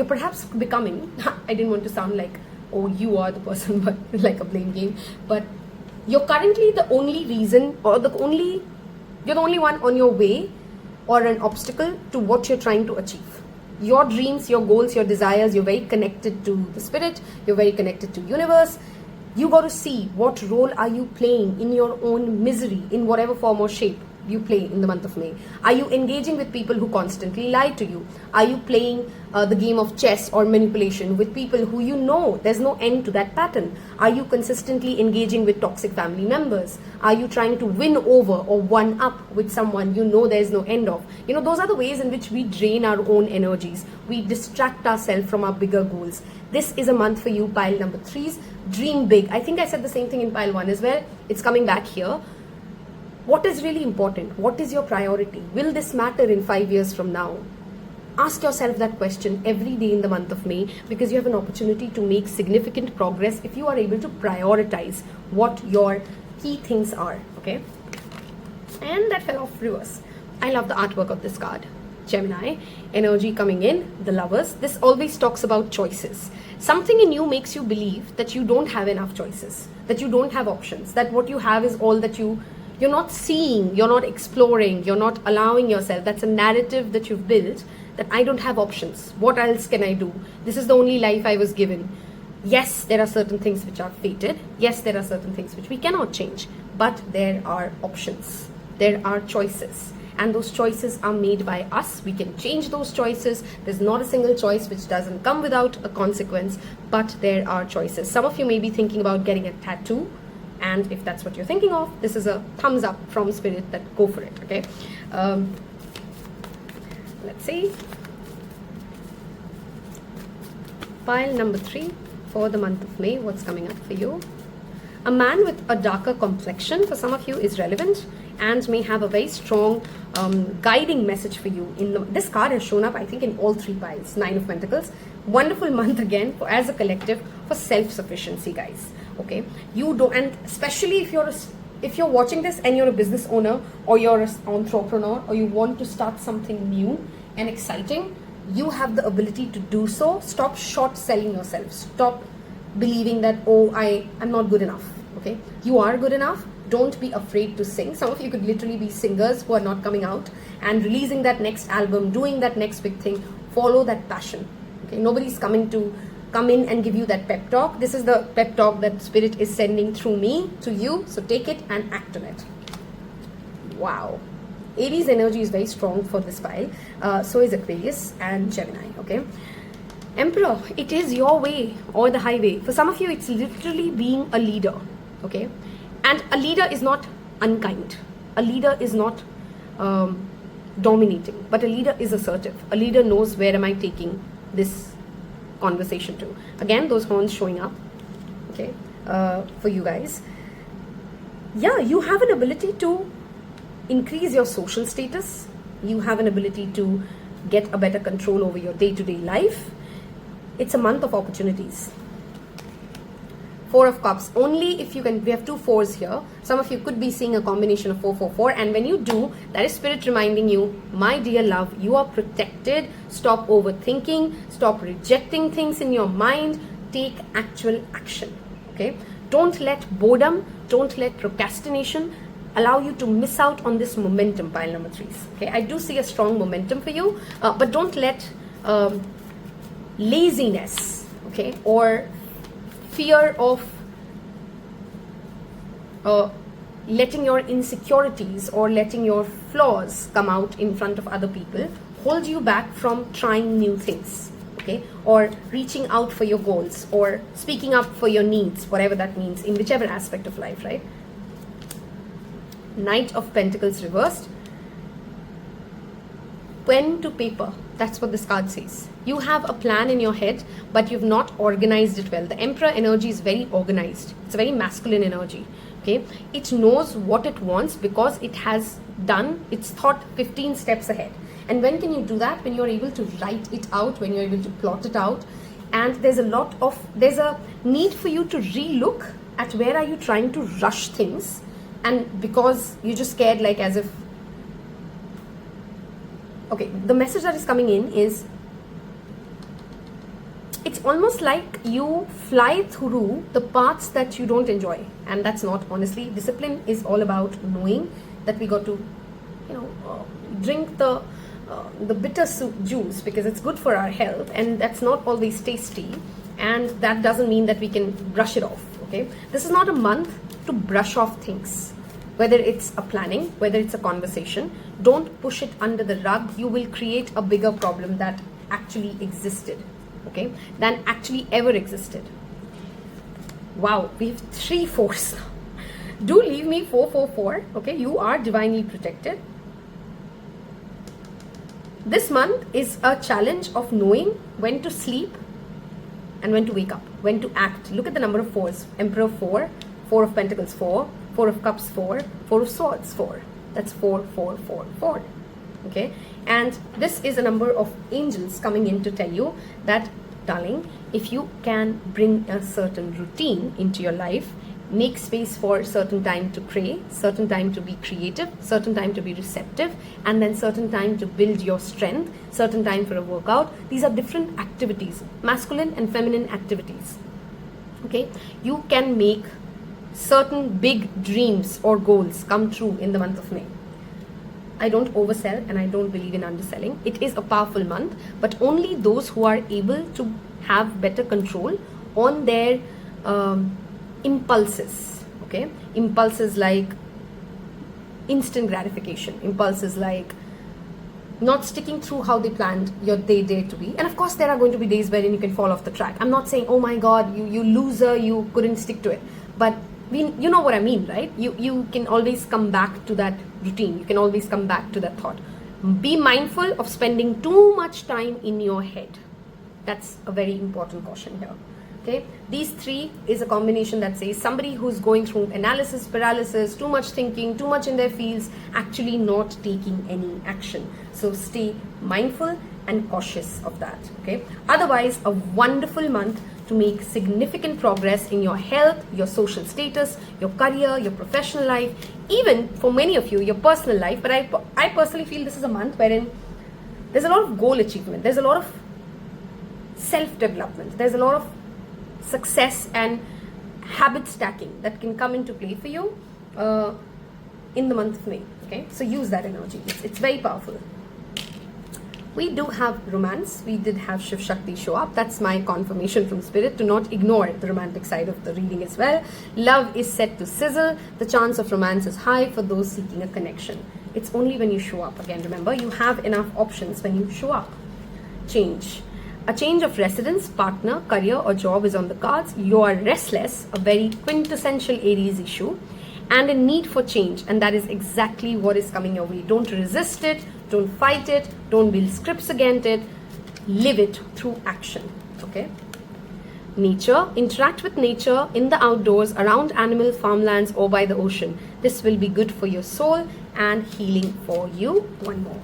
Speaker 1: perhaps becoming, I didn't want to sound like, oh, you are the person, but like a blame game, but you're currently the only reason, or you're the only one on your way or an obstacle to what you're trying to achieve. Your dreams, your goals, your desires, you're very connected to the spirit, you're very connected to universe. You got to see what role are you playing in your own misery, in whatever form or shape you play in the month of May. Are you engaging with people who constantly lie to you? Are you playing the game of chess or manipulation with people who you know there's no end to that pattern? Are you consistently engaging with toxic family members? Are you trying to win over or one up with someone you know there's no end of? You know, those are the ways in which we drain our own energies. We distract ourselves from our bigger goals. This is a month for you, pile number 3s. Dream big. I think I said the same thing in pile 1 as well. It's coming back here. What is really important? What is your priority? Will this matter in 5 years from now? Ask yourself that question every day in the month of May, because you have an opportunity to make significant progress if you are able to prioritize what your key things are. Okay? And that fell off reverse. I love the artwork of this card. Gemini, energy coming in, the Lovers. This always talks about choices. Something in you makes you believe that you don't have enough choices, that you don't have options, that what you have is all that you're not seeing, you're not exploring, you're not allowing yourself. That's a narrative that you've built, that I don't have options. What else can I do? This is the only life I was given. Yes, there are certain things which are fated. Yes, there are certain things which we cannot change. But there are options. There are choices. and those choices are made by us. We can change those choices. There's not a single choice which doesn't come without a consequence, but there are choices. Some of you may be thinking about getting a tattoo, and if that's what you're thinking of, this is a thumbs up from Spirit that go for it, okay? Let's see. Pile number 3 for the month of May. What's coming up for you? A man with a darker complexion for some of you is relevant and may have a very strong guiding message for you. This card has shown up, I think, in all 3 piles. 9 of Pentacles. Wonderful month again as a collective for self-sufficiency, guys. Okay, you don't, and especially if you're watching this and you're a business owner or you're an entrepreneur or you want to start something new and exciting, you have the ability to do so. Stop short selling yourself. Stop believing that, oh, I'm not good enough. Okay, you are good enough. Don't be afraid to sing. Some of you could literally be singers who are not coming out and releasing that next album, doing that next big thing. Follow that passion. Okay, nobody's coming to come in and give you that pep talk. This is the pep talk that Spirit is sending through me to you. So take it and act on it. Wow. Aries energy is very strong for this pile. So is Aquarius and Gemini. Okay. Emperor, it is your way or the highway. For some of you, it's literally being a leader. Okay. And a leader is not unkind. A leader is not dominating. But a leader is assertive. A leader knows where am I taking this conversation to. Again, those horns showing up, okay, for you guys. Yeah, you have an ability to increase your social status. You have an ability to get a better control over your day-to-day life. It's a month of opportunities. 4 of Cups. Only if you can, we have 2 4s here. Some of you could be seeing a combination of 4, 4, 4. And when you do, that is Spirit reminding you, my dear love, you are protected. Stop overthinking. Stop rejecting things in your mind. Take actual action. Okay? Don't let boredom, don't let procrastination allow you to miss out on this momentum, pile number 3s. Okay? I do see a strong momentum for you, but don't let laziness, okay, or fear of letting your insecurities or letting your flaws come out in front of other people hold you back from trying new things, okay, or reaching out for your goals or speaking up for your needs, whatever that means in whichever aspect of life, right? Knight of Pentacles reversed. Pen to paper. That's what this card says. You have a plan in your head, but you've not organized it well. The Emperor energy is very organized. It's a very masculine energy. Okay, it knows what it wants because it has done, it's thought 15 steps ahead. And when can you do that? When you're able to write it out, when you're able to plot it out. And there's a need for you to relook at where are you trying to rush things, and because you're just scared, like as if, okay, the message that is coming in is, it's almost like you fly through the parts that you don't enjoy, and that's not, honestly, discipline is all about knowing that we got to, drink the bitter juice because it's good for our health, and that's not always tasty, and that doesn't mean that we can brush it off. Okay, this is not a month to brush off things. Whether it's a planning, whether it's a conversation, don't push it under the rug. You will create a bigger problem that actually existed, okay, than actually ever existed. Wow, we have 3 4s now. Do leave me 4 4 4. Okay, you are divinely protected. This month is a challenge of knowing when to sleep and when to wake up, when to act. Look at the number of 4s. Emperor 4, 4 of Pentacles 4, 4 of Cups 4, 4 of Swords 4. That's 4 4 4 4. Okay, and this is a number of angels coming in to tell you that, darling, if you can bring a certain routine into your life, make space for certain time to pray, certain time to be creative, certain time to be receptive, and then certain time to build your strength, certain time for a workout. These are different activities, masculine and feminine activities. Okay, you can make certain big dreams or goals come true in the month of May. I don't oversell and I don't believe in underselling. It is a powerful month, but only those who are able to have better control on their impulses. Okay, impulses like instant gratification, impulses like not sticking through how they planned your day to be. And of course, there are going to be days wherein you can fall off the track. I'm not saying, oh my God, you loser, you couldn't stick to it. But you know what I mean, right? You can always come back to that routine. You can always come back to that thought. Be mindful of spending too much time in your head. That's a very important caution here. Okay, these three is a combination that says somebody who's going through analysis paralysis, too much thinking, too much in their fields, actually not taking any action. So stay mindful and cautious of that. Okay, otherwise a wonderful month to make significant progress in your health, your social status, your career, your professional life, even for many of you, your personal life. But I personally feel this is a month wherein there's a lot of goal achievement, there's a lot of self-development, there's a lot of success and habit stacking that can come into play for you in the month of May. Okay, so use that energy. It's very powerful. We do have romance. We did have Shiv Shakti show up. That's my confirmation from Spirit to not ignore the romantic side of the reading as well. Love is set to sizzle. The chance of romance is high for those seeking a connection. It's only when you show up. Again, remember, you have enough options when you show up. Change. A change of residence, partner, career or job is on the cards. You are restless, a very quintessential Aries issue, and in need for change. And that is exactly what is coming your way. Don't resist it. Don't fight it. Don't build scripts against it. Live it through action. Okay? Nature. Interact with nature in the outdoors, around animal farmlands or by the ocean. This will be good for your soul and healing for you. One more.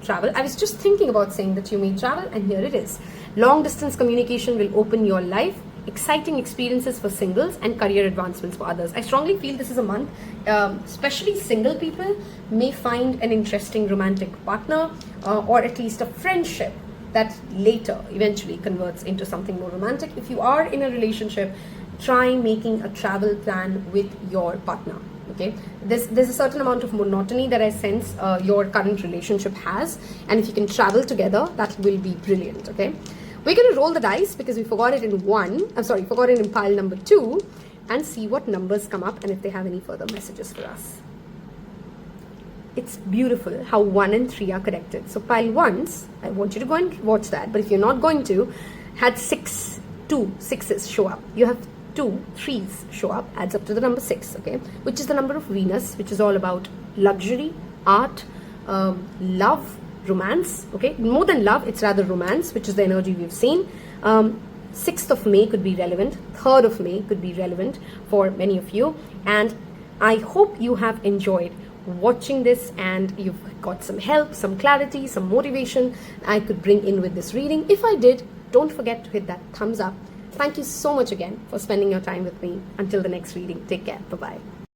Speaker 1: Travel. I was just thinking about saying that you may travel, and here it is. Long distance communication will open your life. Exciting experiences for singles and career advancements for others. I strongly feel this is a month, especially single people may find an interesting romantic partner or at least a friendship that later eventually converts into something more romantic. If you are in a relationship, try making a travel plan with your partner. Okay, there's a certain amount of monotony that I sense your current relationship has, and if you can travel together, that will be brilliant. Okay, we're going to roll the dice because we forgot it in forgot it in pile number 2, and see what numbers come up and if they have any further messages for us. It's beautiful how 1 and 3 are connected. So pile 1s, I want you to go and watch that, but if you're not going to, had 2 sixes show up. You have 2 3s show up, adds up to the number 6, okay, which is the number of Venus, which is all about luxury, art, love, romance. Okay, more than love, it's rather romance, which is the energy we've seen. 6th of May could be relevant, 3rd of May could be relevant for many of you, and I hope you have enjoyed watching this and you've got some help, some clarity, some motivation I could bring in with this reading. If I did, don't forget to hit that thumbs up. Thank you so much again for spending your time with me. Until the next reading, take care. Bye-bye.